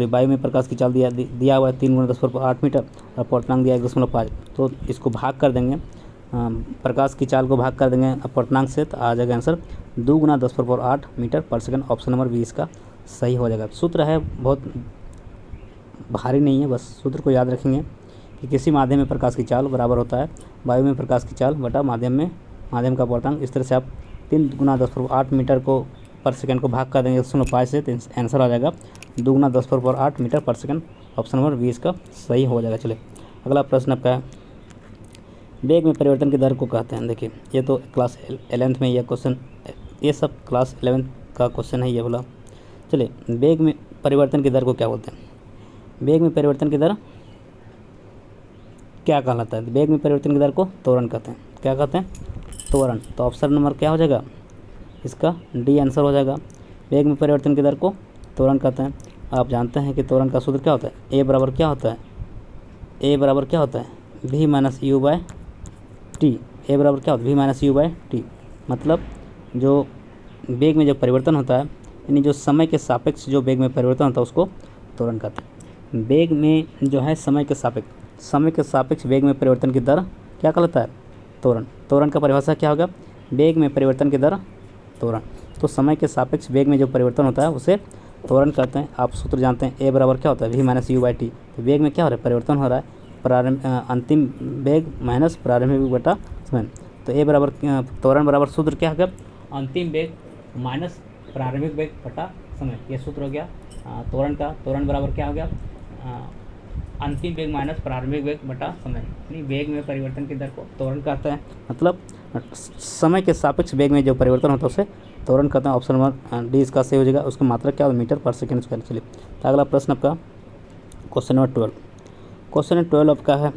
वायु में प्रकाश की चाल दिया हुआ है 3 × 10⁸ मीटर, और अपवर्तनांक दिया है 1.5। तो इसको भाग कर देंगे, प्रकाश की चाल को भाग कर देंगे अपवर्तनांक से, तो आ जाएगा आंसर 2 × 10⁸ मीटर पर सेकेंड। ऑप्शन नंबर बी इसका सही हो जाएगा। सूत्र है, बहुत भारी नहीं है, बस सूत्र को याद रखेंगे कि किसी माध्यम में प्रकाश की चाल बराबर होता है वायु में प्रकाश की चाल बटा माध्यम का अपवर्तनांक। इस तरह से आप 3 × 10⁸ मीटर को पर सेकंड को भाग कर देंगे 1.5 से, तो आंसर आ जाएगा 2 × 10⁸ मीटर पर सेकंड। ऑप्शन नंबर 20 का सही हो जाएगा। चलिए, अगला प्रश्न आपका है, वेग में परिवर्तन की दर को कहते हैं। देखिए, ये तो क्लास 11th में यह क्वेश्चन, ये सब क्लास 11th का क्वेश्चन है ये बोला। चलिए, वेग में परिवर्तन की दर को क्या बोलते हैं? वेग में परिवर्तन की दर क्या कहलाता है? वेग में परिवर्तन की दर को त्वरण कहते हैं। क्या कहते हैं? त्वरण। तो ऑप्शन नंबर क्या हो जाएगा? इसका डी आंसर हो जाएगा। वेग में परिवर्तन की दर को त्वरण कहते हैं। आप जानते हैं कि त्वरण का सूत्र क्या होता है? ए बराबर क्या होता है? ए बराबर क्या होता है? v - u/t। ए बराबर क्या होता है? v - u/t। मतलब जो वेग में जो परिवर्तन होता है, यानी जो समय के सापेक्ष जो वेग में परिवर्तन होता है, उसको त्वरण कहते हैं। वेग में जो है समय के सापेक्ष वेग में परिवर्तन की दर क्या कहलाता है? त्वरण। त्वरण का परिभाषा क्या होगा? वेग में परिवर्तन की दर त्वरण। तो समय के सापेक्ष वेग में जो परिवर्तन होता है उसे त्वरण कहते हैं। आप सूत्र जानते हैं, ए बराबर क्या होता है? v - u/t। तो वेग में क्या हो रहा है? परिवर्तन हो रहा है, अंतिम वेग माइनस प्रारंभिक वेग बटा समय। तो ए बराबर त्वरण बराबर सूत्र क्या होगा? अंतिम वेग माइनस प्रारंभिक वेग बटा समय। ये सूत्र हो गया त्वरण का। त्वरण बराबर क्या हो गया? अंतिम वेग माइनस प्रारंभिक वेग बटा समय। यानी वेग में परिवर्तन की दर को त्वरण कहते हैं। मतलब समय के सापेक्ष वेग में जो परिवर्तन होता है उसे त्वरण कहते हैं। ऑप्शन नंबर डी इसका सही हो जाएगा। उसका मात्रा क्या होगा? मीटर पर सेकेंड स्क्वायर। चलिए, तो अगला प्रश्न आपका क्वेश्चन नंबर 12। क्वेश्चन नंबर 12 आपका है,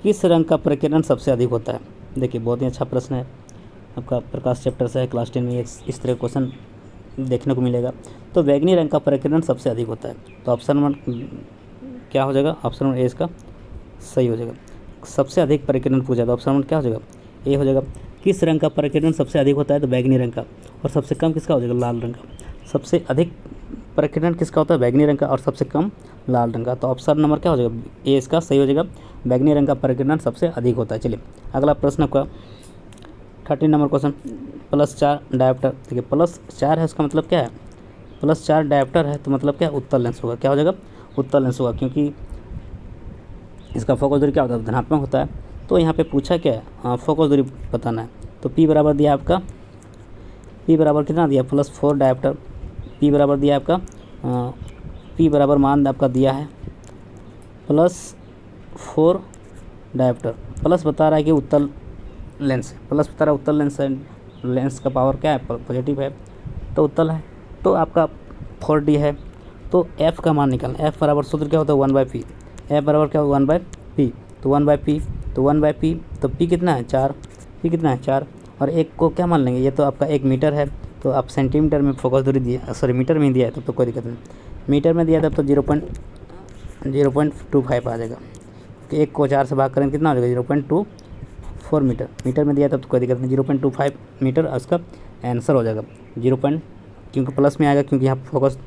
किस रंग का प्रकीर्णन सबसे अधिक होता है? देखिए, बहुत ही अच्छा प्रश्न है, आपका प्रकाश चैप्टर से है, क्लास 10 में इस तरह क्वेश्चन देखने को मिलेगा। तो बैंगनी रंग का प्रकीर्णन सबसे अधिक होता है। तो ऑप्शन नंबर क्या हो जाएगा? ऑप्शन नंबर ए इसका सही हो जाएगा। सबसे अधिक प्रकीर्णन पूछा, तो ऑप्शन नंबर क्या हो जाएगा? ए हो जाएगा। किस रंग का प्रकीर्णन सबसे अधिक होता है? तो बैगनी रंग का। और सबसे कम किसका हो जाएगा? लाल रंग का। सबसे अधिक प्रकीर्णन किसका होता है? बैगनी रंग का। और सबसे कम लाल रंग का। तो ऑप्शन नंबर क्या हो जाएगा? ए इसका सही हो जाएगा। बैगनी रंग का प्रकीर्णन सबसे अधिक होता है। चलिए अगला प्रश्न आपका 13 नंबर क्वेश्चन, +4 डायोप्टर। देखिए +4 है, इसका मतलब क्या है? +4 डायोप्टर है तो मतलब क्या? उत्तल लेंस होगा। क्या हो जाएगा? उत्तल लेंस होगा, क्योंकि इसका फोकस दूरी क्या होता है? धनात्मक होता है। तो यहाँ पे पूछा क्या है? फोकस दूरी बताना है। तो P बराबर दिया आपका, P बराबर कितना दिया? +4 डायोप्टर। P बराबर दिया आपका, P बराबर मान आपका दिया है +4 डायोप्टर। प्लस बता रहा है कि उत्तल लेंस है, प्लस बता रहा है उत्तल लेंस है। लेंस का पावर क्या है? पॉजिटिव है, तो उत्तल है। तो आपका 4D है। तो F का मान निकालना। F बराबर सूत्र क्या होता है? 1/P। F बराबर क्या होगा? 1/P। तो 1/P, तो 1/P, तो P कितना है? 4। P कितना है? 4। और एक को क्या मान लेंगे? ये तो आपका 1 मीटर है, तो आप सेंटीमीटर में फोकस दूरी दिया, सॉरी मीटर में दिया है तब तो कोई दिक्कत नहीं। मीटर में दिया तब तो 0.25 आ जाएगा। तो 1 को 4 से भाग करेंगे कितना हो जाएगा? 0.24 मीटर। मीटर में दिया तब तो कोई दिक्कत नहीं, 0.25 मीटर उसका आंसर हो जाएगा। क्योंकि प्लस में आएगा, क्योंकि यहाँ फोकस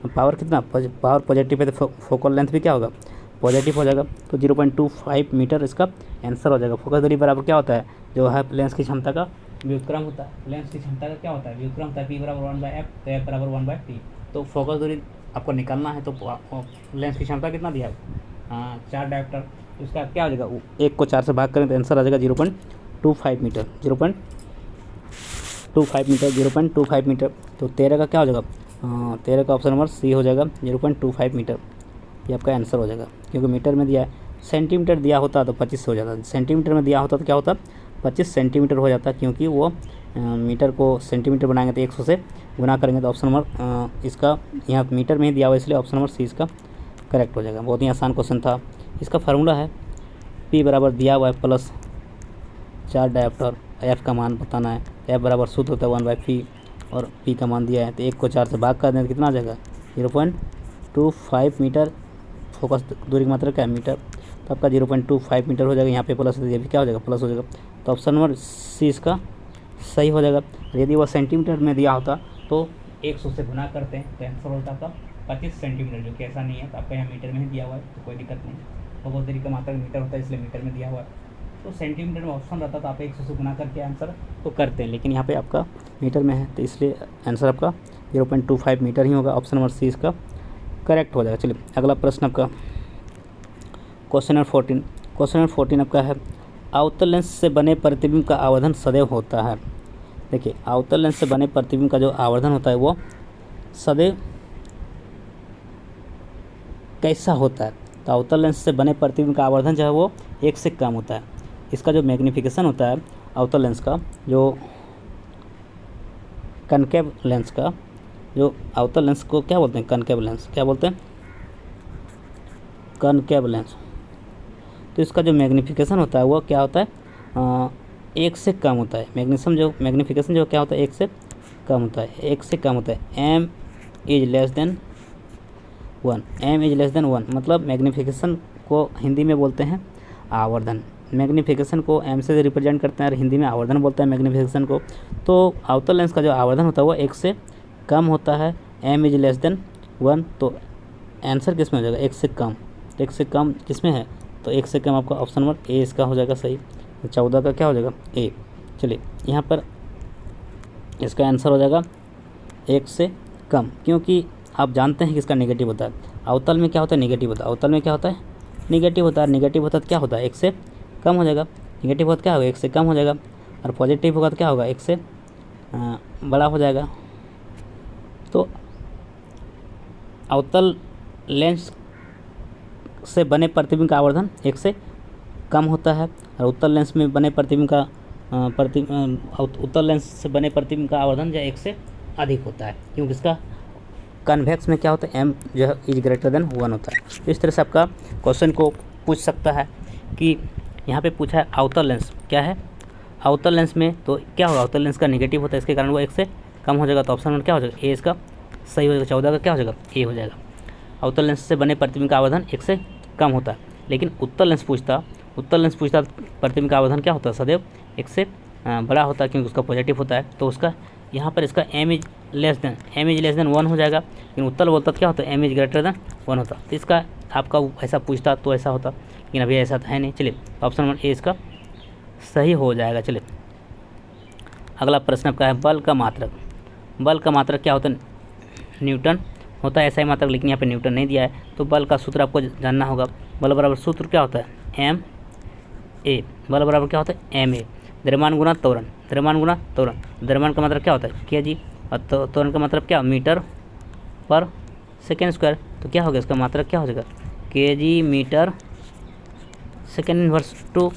पावर कितना? पावर पॉजिटिव है, तो फोकल लेंथ भी क्या होगा? पॉजिटिव हो जाएगा। तो 0.25 मीटर इसका आंसर हो जाएगा। फोकस दूरी बराबर क्या होता है? जो है लेंस की क्षमता का व्युत्क्रम होता है। लेंस की क्षमता का क्या होता है? व्युत्क्रम होता है। P बराबर 1/F, तो F बराबर 1/P। तो फोकस दूरी आपको निकालना है, तो लेंस की क्षमता कितना दिया है? 4 डायोप्टर। इसका क्या हो जाएगा? 1 को 4 से भाग करें तो आंसर आ जाएगा 0.25 मीटर। 0.25 metre, 0.25 metre. तो 13 का क्या हो जाएगा? 13 का ऑप्शन नंबर सी हो जाएगा, 0.25 मीटर। ये आपका आंसर हो जाएगा, क्योंकि मीटर में दिया है। सेंटीमीटर दिया होता तो 25 हो जाता। सेंटीमीटर में दिया होता तो क्या होता? 25 सेंटीमीटर हो जाता, क्योंकि वो मीटर को सेंटीमीटर बनाएंगे तो 100 से गुना करेंगे। तो ऑप्शन नंबर इसका यहाँ मीटर में ही दिया हुआ, इसलिए ऑप्शन नंबर सी इसका करेक्ट हो जाएगा। बहुत ही आसान क्वेश्चन था। इसका फार्मूला है P बराबर दिया हुआ है +4 डायोप्टर। F का मान बताना है। F बराबर सूत्र होता है 1/P, और P का मान दिया है, तो 1 को 4 से भाग कर दें तो कितना आ जाएगा? 0.25 मीटर। फोकस दूरी की मात्रा क्या है? मीटर। तो आपका 0.25 मीटर हो जाएगा। यहाँ पे प्लस है, ये भी क्या हो जाएगा? प्लस हो जाएगा। तो ऑप्शन नंबर सी इसका सही हो जाएगा। यदि वह सेंटीमीटर में दिया होता तो 100 से गुना करते हैं तो आंसर होता आपका 25 सेंटीमीटर, जो कि ऐसा नहीं है। तो आपका यहाँ मीटर में ही दिया हुआ है, तो कोई दिक्कत नहीं। फोकस दूरी का मात्रा मीटर होता है, इसलिए मीटर में दिया हुआ है। तो सेंटीमीटर में ऑप्शन रहता तो आप 100 से गुना करके आंसर तो करते हैं, लेकिन यहाँ पे आपका मीटर में है, तो इसलिए आंसर आपका 0.25 मीटर ही होगा। ऑप्शन नंबर सी इसका करेक्ट हो जाएगा। चलिए अगला प्रश्न आपका क्वेश्चन नंबर 14। क्वेश्चन नंबर 14 आपका है, अवतल लेंस से बने प्रतिबिंब का आवर्धन सदैव होता है। देखिए अवतल लेंस से बने प्रतिबिंब का जो आवर्धन होता है वो सदैव कैसा होता है? तो अवतल लेंस से बने प्रतिबिंब का आवर्धन जो है वो 1 से कम होता है। इसका जो मैग्नीफिकेशन होता है अवतल लेंस का, जो कनकेव लेंस का, जो अवतल लेंस को क्या बोलते हैं? Concave lens. क्या बोलते हैं? Concave lens. तो इसका जो मैग्नीफिकेशन होता है वो क्या होता है? 1 से कम होता है। मैग्नीफिकेशन जो क्या होता है? 1 से कम होता है। 1 से कम होता है। m is less than 1। m is less than 1 मतलब मैग्नीफिकेशन को हिंदी में बोलते हैं आवर्धन। मैग्नीफिकेशन को m से रिप्रेजेंट करते हैं और हिंदी में आवर्धन बोलते हैं मैग्नीफिकेशन को। तो अवतल लेंस का जो आवर्धन होता है वो 1 से कम होता है। m इज लेस देन 1, तो आंसर किस में हो जाएगा? 1 से कम। 1 से कम किस में है? तो 1 से कम आपका ऑप्शन नंबर ए इसका हो जाएगा सही। 14 का क्या हो जाएगा? ए। चलिए यहाँ पर इसका आंसर हो जाएगा 1 से कम, क्योंकि आप जानते हैं कि इसका नेगेटिव होता है। अवतल में क्या होता है? नेगेटिव होता है। अवतल में क्या होता है? नेगेटिव होता है। नेगेटिव होता है तो क्या होता है? 1 से कम हो जाएगा। नेगेटिव होता क्या होगा? 1 से कम हो जाएगा। और पॉजिटिव होगा तो क्या होगा? 1 से बड़ा हो जाएगा। तो अवतल लेंस से बने प्रतिबिंब का आवर्धन 1 से कम होता है, और उत्तल लेंस में बने प्रतिबिंब का उत्तल लेंस से बने प्रतिबिंब का आवर्धन जो 1 से अधिक होता है, क्योंकि इसका कन्वेक्स में क्या होता है? m जो है इज ग्रेटर देन 1 होता है। तो इस तरह से आपका क्वेश्चन को पूछ सकता है कि यहाँ पे पूछा है अवतल लेंस क्या है? अवतल लेंस में तो क्या होगा? अवतल लेंस का नेगेटिव होता है, इसके कारण वो 1 से कम हो जाएगा। तो ऑप्शन नंबर क्या हो जाएगा? ए इसका सही हो जाएगा। 14 का क्या हो जाएगा? ए हो जाएगा। अवतल लेंस से बने प्रतिबिंब का आवर्धन 1 से कम होता है, लेकिन उत्तल लेंस पूछता प्रतिबिंब का आवर्धन क्या होता है? सदैव एक से बड़ा होता है, क्योंकि उसका पॉजिटिव होता है, तो उसका यहाँ पर इसका m इज लेस देन 1 हो जाएगा। लेकिन उत्तर बोलता तो क्या होता है, m इज ग्रेटर देन 1 होता। तो इसका आपका ऐसा पूछता तो ऐसा होता, लेकिन अभी ऐसा तो है नहीं। चलिए ऑप्शन नंबर ए इसका सही हो जाएगा। चलिए अगला प्रश्न आपका है बल का मात्रक। बल का मात्रक क्या होता है, न्यूटन होता है ऐसा ही मात्रक, लेकिन यहाँ पे न्यूटन नहीं दिया है। तो बल का सूत्र आपको जानना होगा। बल बराबर सूत्र क्या होता है, एम ए। बल बराबर क्या होता है, एम ए। द्रव्यमान गुना त्वरण, द्रव्यमान गुना त्वरण। द्रव्यमान का मतलब क्या होता है, केजी, और त्वरण का मतलब क्या, मीटर पर सेकेंड स्क्वायर। तो क्या होगा इसका मात्रक, क्या हो जाएगा, KG metre second inverse 2।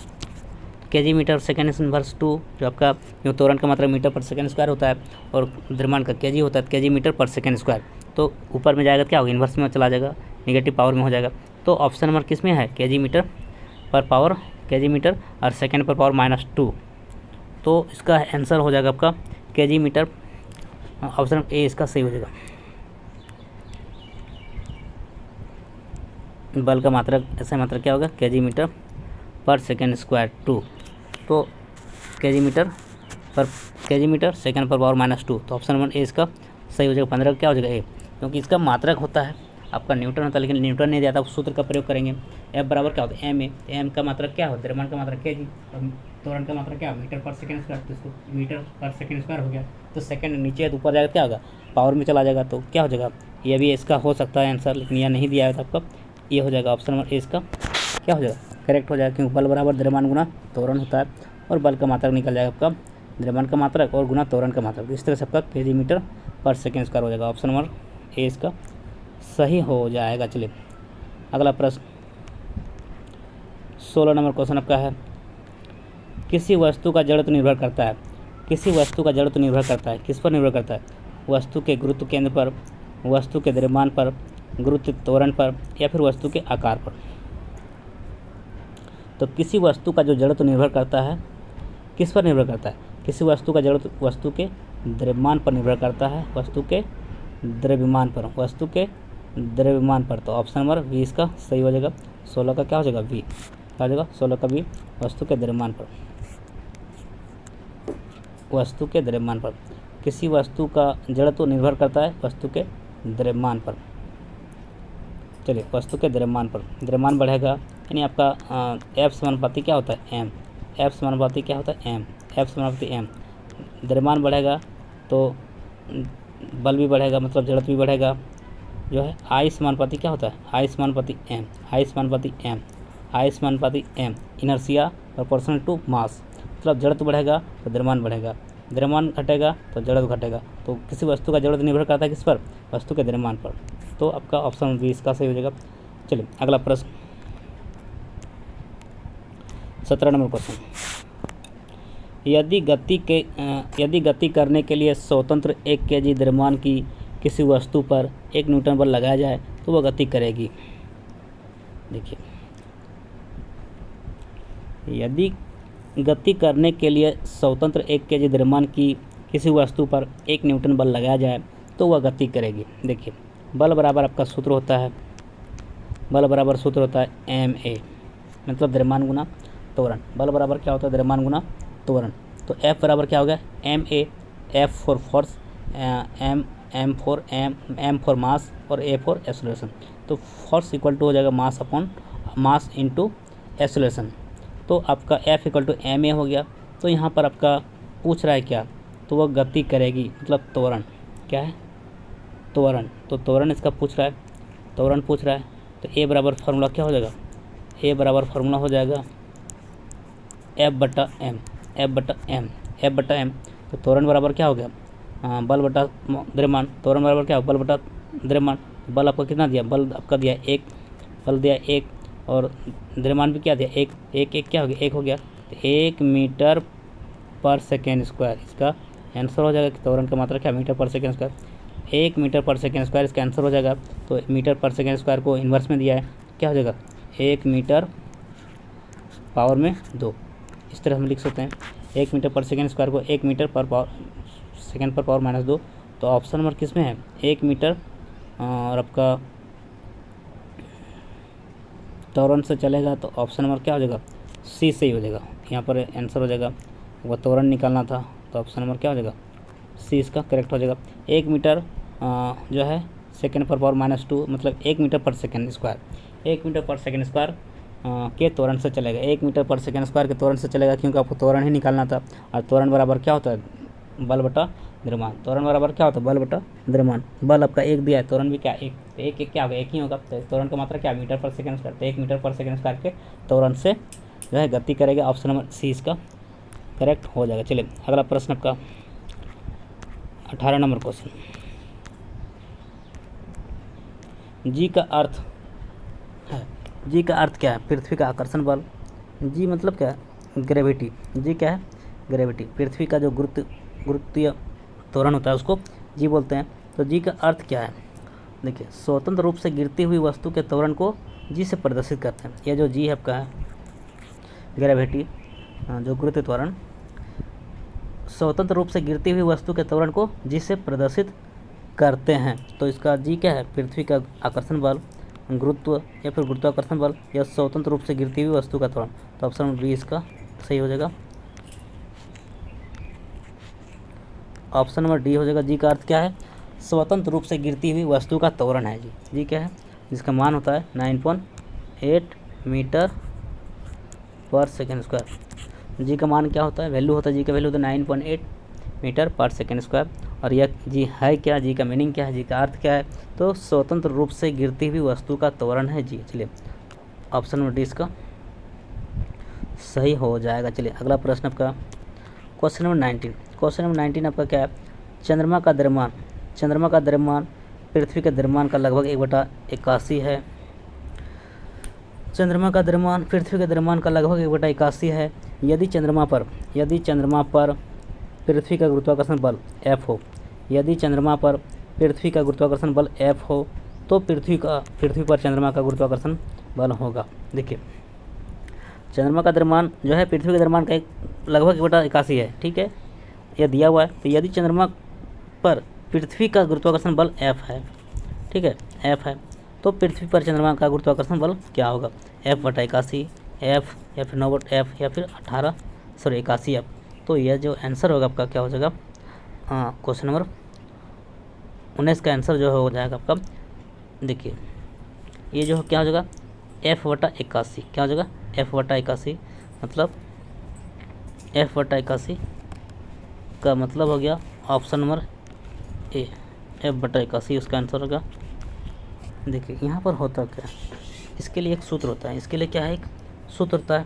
KG metre second inverse 2, जो आपका जो त्वरण का मात्रक मीटर पर सेकेंड स्क्वायर होता है और द्रव्यमान का केजी होता है, केजी मीटर पर सेकेंड स्क्वायर। तो ऊपर में जाएगा क्या होगा, इन्वर्स में चला जाएगा, नेगेटिव पावर में हो जाएगा। तो ऑप्शन नंबर किस में है, केजी मीटर पर पावर, केजी मीटर और सेकेंड पर पावर -2। तो इसका आंसर हो जाएगा आपका केजी मीटर। ऑप्शन ए इसका सही हो जाएगा। बल का मात्रक ऐसा मात्रक क्या होगा, केजी मीटर पर सेकेंड स्क्वायर 2। तो केजी मीटर सेकेंड पर पावर -2। तो ऑप्शन नंबर ए इसका सही हो जाएगा। 15 क्या हो जाएगा, ए, क्योंकि इसका मात्रक होता है आपका न्यूटन होता है, लेकिन न्यूटन नहीं दिया था, उस सूत्र का प्रयोग करेंगे। एफ बराबर क्या होता है, एम ए। एम का मात्रक क्या होता है, द्रव्यमान का मात्रक केजी, और त्वरण का मात्रक क्या, मीटर पर सेकेंड स्क्वायर। तो इसको मीटर पर सेकेंड स्क्वायर हो गया। तो सेकेंड नीचे ऊपर जाएगा क्या होगा, पावर में चला जाएगा। तो क्या हो जाएगा, ये भी इसका हो सकता है आंसर, लेकिन यह नहीं दिया है था आपका। ये हो जाएगा ऑप्शन नंबर ए इसका क्या हो जाएगा, करेक्ट हो जाएगा। क्योंकि बल बराबर द्रव्यमान गुना त्वरण होता है, और बल का मात्रक निकल जाएगा आपका द्रव्यमान का मात्रक और गुना त्वरण का मात्रक। इस तरह से आपका केजी मीटर पर सेकेंड स्क्वायर हो जाएगा। ऑप्शन नंबर ए इसका सही हो जाएगा। चलिए अगला प्रश्न 16 नंबर क्वेश्चन आपका है, किसी वस्तु का जड़त्व निर्भर करता है। किसी वस्तु का जड़त्व निर्भर करता है, किस पर निर्भर करता है, वस्तु के गुरुत्व केंद्र पर, वस्तु के द्रव्यमान पर, गुरुत्व त्वरण पर, या फिर वस्तु के आकार पर। तो किसी वस्तु का जो जड़त्व निर्भर करता है, किस पर निर्भर करता है, किसी वस्तु का जड़त्व वस्तु के द्रव्यमान पर निर्भर करता है, वस्तु के द्रव्यमान पर, वस्तु के द्रव्यमान पर। तो ऑप्शन नंबर बी इसका सही हो जाएगा। 16 का क्या हो जाएगा, बी, क्या हो जाएगा 16 का बी, वस्तु के द्रव्यमान पर, वस्तु के द्रव्यमान पर। किसी वस्तु का जड़त्व निर्भर करता है वस्तु के द्रव्यमान पर। चलिए वस्तु के द्रव्यमान पर, द्रव्यमान बढ़ेगा यानी आपका एफ समानुपाती क्या होता है, एम। एफ समानुपाती क्या होता है, एम। एफ समानुपाती एम। द्रव्यमान बढ़ेगा तो बल भी बढ़ेगा, मतलब जड़त्व भी बढ़ेगा। जो है आई समानुपाती क्या होता है, आई समानुपाती एम। आई समानुपाती एम, आई समानुपाती M. Inertia proportional to mass, मतलब जड़त्व बढ़ेगा तो द्रव्यमान बढ़ेगा, द्रव्यमान घटेगा तो जड़त्व घटेगा। तो किसी वस्तु का जड़त्व निर्भर करता है किस पर, वस्तु के द्रव्यमान पर। तो आपका ऑप्शन बी इसका सही हो जाएगा। चलिए अगला प्रश्न 17 नंबर क्वेश्चन, यदि गति करने के लिए स्वतंत्र 1 केजी द्रव्यमान की किसी वस्तु पर 1 न्यूटन बल लगाया जाए तो वह गति करेगी। देखिए यदि गति करने के लिए स्वतंत्र 1 केजी द्रव्यमान की किसी वस्तु पर 1 न्यूटन बल लगाया जाए तो वह गति करेगी। देखिए बल बराबर आपका सूत्र होता है, बल बराबर सूत्र होता है एम ए, मतलब द्रव्यमान गुना त्वरण। बल बराबर क्या होता है, द्रव्यमान गुना त्वरण। तो एफ बराबर क्या हो गया, M A. F for force, M for mass, और ए फॉर एक्सेलरेशन। तो फोर्स इक्वल टू हो जाएगा mass upon mass into acceleration. तो आपका F equal to M A हो गया। तो यहाँ पर आपका पूछ रहा है क्या, तो वह गति करेगी, मतलब त्वरण। क्या है, त्वरण। तो त्वरण इसका पूछ रहा है, त्वरण पूछ रहा है। तो ए बराबर फार्मूला क्या हो जाएगा, ए बराबर फार्मूला हो जाएगा एफ बटा एम, एफ बटा एम, एफ बटा एम। तो त्वरण बराबर क्या हो गया, बल बटा द्रव्यमान। त्वरण बराबर क्या हो, बल बटा द्रव्यमान। बल आपका कितना दिया, बल आपका दिया 1, बल दिया 1, और द्रव्यमान भी क्या दिया 1, 1 क्या हो गया, 1 हो गया। तो 1 मीटर पर सेकेंड स्क्वायर इसका आंसर हो जाएगा। त्वरण का मात्रा क्या, मीटर पर सेकेंड स्क्वायर। 1 मीटर पर सेकेंड स्क्वायर इसका आंसर हो जाएगा। तो मीटर पर सेकेंड स्क्वायर को इन्वर्स में दिया है, क्या हो जाएगा 1 मीटर पावर में 2। इस तरह हम लिख सकते हैं 1 मीटर पर सेकेंड स्क्वायर को 1 मीटर पर पावर सेकेंड पर पावर -2। तो ऑप्शन नंबर किस में है, 1 मीटर, और आपका त्वरण से चलेगा तो ऑप्शन नंबर क्या हो जाएगा, सी सही हो जाएगा। यहाँ पर आंसर हो जाएगा वो त्वरण निकालना था, तो ऑप्शन नंबर क्या हो जाएगा, सी इसका करेक्ट हो जाएगा। 1 मीटर जो है सेकेंड पर पावर -2 मतलब 1 मीटर पर सेकेंड स्क्वायर, 1 मीटर पर सेकेंड स्क्वायर के त्वरण से चलेगा, 1 मीटर पर सेकेंड स्क्वायर के त्वरण से चलेगा, क्योंकि आपको त्वरण ही निकालना था। और त्वरण बराबर क्या होता है, बल बटा द्रव्यमान। त्वरण बराबर क्या होता है, बल बटा द्रव्यमान। बल आपका 1 दिया है, त्वरण भी क्या 1, तो 1 1 क्या होगा, 1 ही होगा। तो त्वरण का मात्रा क्या, मीटर पर सेकेंड स्क्वायर, तो 1 मीटर पर सेकेंड स्क्वायर के त्वरण से जो है गति करेगा। ऑप्शन नंबर सी इसका करेक्ट हो जाएगा। चलिए अगला प्रश्न आपका 18 नंबर क्वेश्चन। जी का अर्थ है, जी का अर्थ क्या है, पृथ्वी का आकर्षण बल। जी मतलब क्या है, ग्रेविटी। जी क्या है, ग्रेविटी। पृथ्वी का जो गुरुत्वीय त्वरण होता है उसको जी बोलते हैं। तो जी का अर्थ क्या है, देखिए स्वतंत्र रूप से गिरती हुई वस्तु के त्वरण को जी से प्रदर्शित करते हैं। यह जो जी है आपका है ग्रेविटी, जो गुरुत्वीय त्वरण स्वतंत्र रूप से गिरती हुई वस्तु के त्वरण को जी से प्रदर्शित करते हैं। तो इसका जी क्या है, पृथ्वी का आकर्षण बल, गुरुत्व या फिर गुरुत्वाकर्षण बल या स्वतंत्र रूप से गिरती हुई वस्तु का त्वरण। तो ऑप्शन नंबर बी इसका सही हो जाएगा। ऑप्शन नंबर डी हो जाएगा। जी का अर्थ क्या है, स्वतंत्र रूप से गिरती हुई वस्तु का त्वरण है। जी क्या है, जिसका मान होता है 9.8 मीटर पर सेकेंड स्क्वायर। जी का मान क्या होता है, वैल्यू होता है, जी का वैल्यू होता है 9.8 मीटर पर सेकेंड स्क्वायर। और यह जी है क्या, जी का मीनिंग क्या है, जी का अर्थ क्या है, तो स्वतंत्र रूप से गिरती हुई वस्तु का त्वरण है जी। चलिए ऑप्शन नंबर डी इसका सही हो जाएगा। चलिए अगला प्रश्न आपका क्वेश्चन नंबर 19। क्वेश्चन नंबर 19 आपका क्या है, चंद्रमा का द्रव्यमान। चंद्रमा का द्रव्यमान पृथ्वी के द्रव्यमान का लगभग 1/81 है। चंद्रमा का द्रव्यमान पृथ्वी के द्रव्यमान का लगभग 1/81 है। यदि चंद्रमा पर पृथ्वी का गुरुत्वाकर्षण बल F हो, यदि चंद्रमा पर पृथ्वी का गुरुत्वाकर्षण बल F हो, तो पृथ्वी पर चंद्रमा का गुरुत्वाकर्षण बल होगा। देखिए चंद्रमा का द्रव्यमान जो है पृथ्वी के द्रव्यमान का लगभग 1/81 है, ठीक है, यह दिया हुआ है। तो यदि चंद्रमा पर पृथ्वी का गुरुत्वाकर्षण बल F है, ठीक है, F है, तो पृथ्वी पर चंद्रमा का गुरुत्वाकर्षण बल क्या होगा, F/81 F या फिर 9/F या फिर 81 F। तो यह जो आंसर होगा आपका क्या हो जाएगा, क्वेश्चन नंबर 19 का आंसर जो हो जाएगा आपका, देखिए ये जो क्या हो जाएगा F/81, क्या हो जाएगा F/81 मतलब F/81 का मतलब हो गया ऑप्शन नंबर ए, F/81 उसका आंसर होगा। देखिए यहाँ पर होता क्या है, इसके लिए एक सूत्र होता है, इसके लिए क्या है, एक सूत्र होता है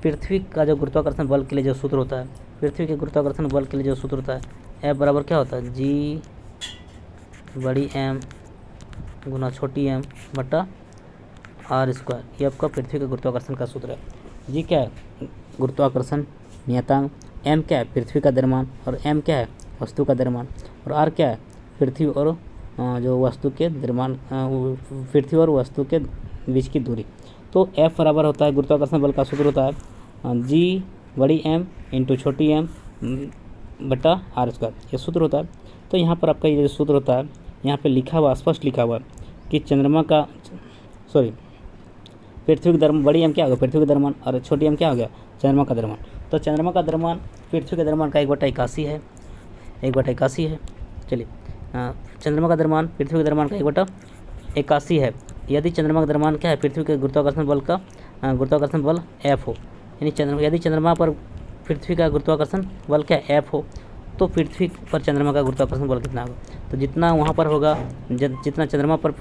पृथ्वी का जो गुरुत्वाकर्षण बल के लिए जो सूत्र होता है, पृथ्वी के गुरुत्वाकर्षण बल के लिए जो सूत्र होता है F बराबर क्या होता है, जी बड़ी M गुना छोटी m बटा R स्क्वायर। ये आपका पृथ्वी का गुरुत्वाकर्षण का सूत्र है। जी क्या है, गुरुत्वाकर्षण नियतांक, M क्या है, पृथ्वी का द्रव्यमान, और M क्या है, वस्तु का द्रव्यमान, और R क्या है, पृथ्वी और जो वस्तु के द्रव्यमान, पृथ्वी और वस्तु के बीच की दूरी। तो F बराबर होता है, गुरुत्वाकर्षण बल का सूत्र होता है जी बड़ी M इंटू छोटी m बटा R स्क्वायर, ये सूत्र होता है। तो यहाँ पर आपका ये जो सूत्र होता है, यहाँ पे लिखा हुआ, स्पष्ट लिखा हुआ कि चंद्रमा का पृथ्वी का द्रव्यमान, बड़ी M क्या होगा, पृथ्वी का द्रव्यमान, और छोटी m क्या हो गया, चंद्रमा का द्रव्यमान। तो चंद्रमा का द्रव्यमान पृथ्वी के द्रव्यमान का 1/81 है, 1/81 है। चलिए चंद्रमा का द्रव्यमान पृथ्वी के द्रव्यमान का 1/81 है। यदि चंद्रमा का द्रव्यमान क्या है, पृथ्वी के गुरुत्वाकर्षण बल का गुरुत्वाकर्षण बल F हो, यानी यदि चंद्रमा पर पृथ्वी का गुरुत्वाकर्षण बल क्या F हो, तो पृथ्वी पर चंद्रमा का गुरुत्वाकर्षण बल कितना होगा, तो जितना वहाँ पर होगा, जितना चंद्रमा पर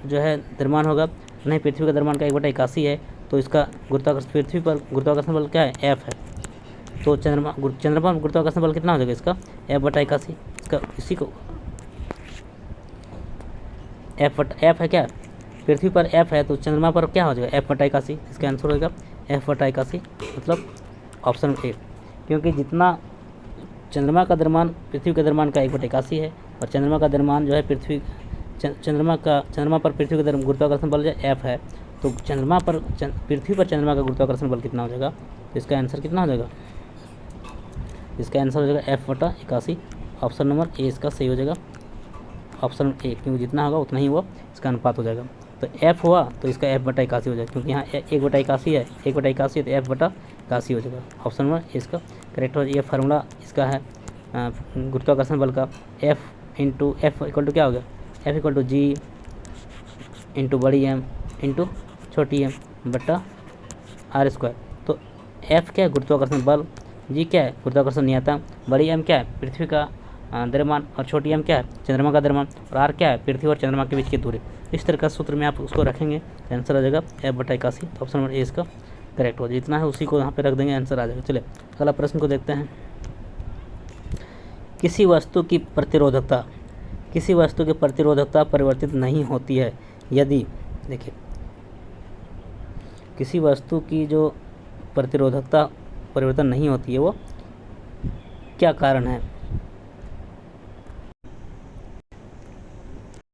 जो है द्रव्यमान होगा, नहीं पृथ्वी का द्रव्यमान का 1/81 है, तो इसका पृथ्वी पर गुरुत्वाकर्षण बल क्या है, F है। तो चंद्रमा पर गुरुत्वाकर्षण बल कितना हो जाएगा इसका, F/81। इसका इसी को F है क्या, पृथ्वी पर F है, तो चंद्रमा पर क्या हो जाएगा, F/81। इसका आंसर होगा F/81 मतलब ऑप्शन ए, क्योंकि जितना चंद्रमा का द्रव्यमान पृथ्वी के द्रव्यमान का 1/81 है, और चंद्रमा का द्रव्यमान जो है चंद्रमा पर पृथ्वी का गुरुत्वाकर्षण बल जो F है, तो पृथ्वी पर चंद्रमा का गुरुत्वाकर्षण बल कितना हो जाएगा, तो इसका आंसर कितना हो जाएगा, इसका आंसर हो जाएगा F/81। ऑप्शन नंबर ए इसका सही हो जाएगा, ऑप्शन ए, क्योंकि जितना होगा उतना ही वो इसका अनुपात हो जाएगा। तो F हुआ तो इसका F/81 हो जाएगा, क्योंकि यहाँ 1/81 है, 1/81 तो F/81 हो जाएगा। ऑप्शन नंबर ए इसका करेक्ट हो। ये फार्मूला इसका है गुरुत्वाकर्षण बल का, एफ इक्वल टू क्या हो गया, F equal to G into बड़ी एम इंटू छोटी एम बटा आर स्क्वायर। तो एफ क्या है, गुरुत्वाकर्षण बल, जी क्या है, गुरुत्वाकर्षण नियतांक, बड़ी एम क्या है, पृथ्वी का द्रव्यमान, और छोटी एम क्या है, चंद्रमा का द्रव्यमान, और आर क्या है, पृथ्वी और चंद्रमा के बीच की दूरी। इस तरह का सूत्र में आप उसको रखेंगे, आंसर आ जाएगा F/81। तो ऑप्शन नंबर ए इसका करेक्ट हो, जितना है उसी को यहाँ पे रख देंगे, आंसर आ जाएगा। चलिए अगला प्रश्न को देखते हैं। किसी वस्तु की प्रतिरोधकता परिवर्तित नहीं होती है यदि, देखिए किसी वस्तु की जो प्रतिरोधकता परिवर्तन नहीं होती है वो क्या कारण है,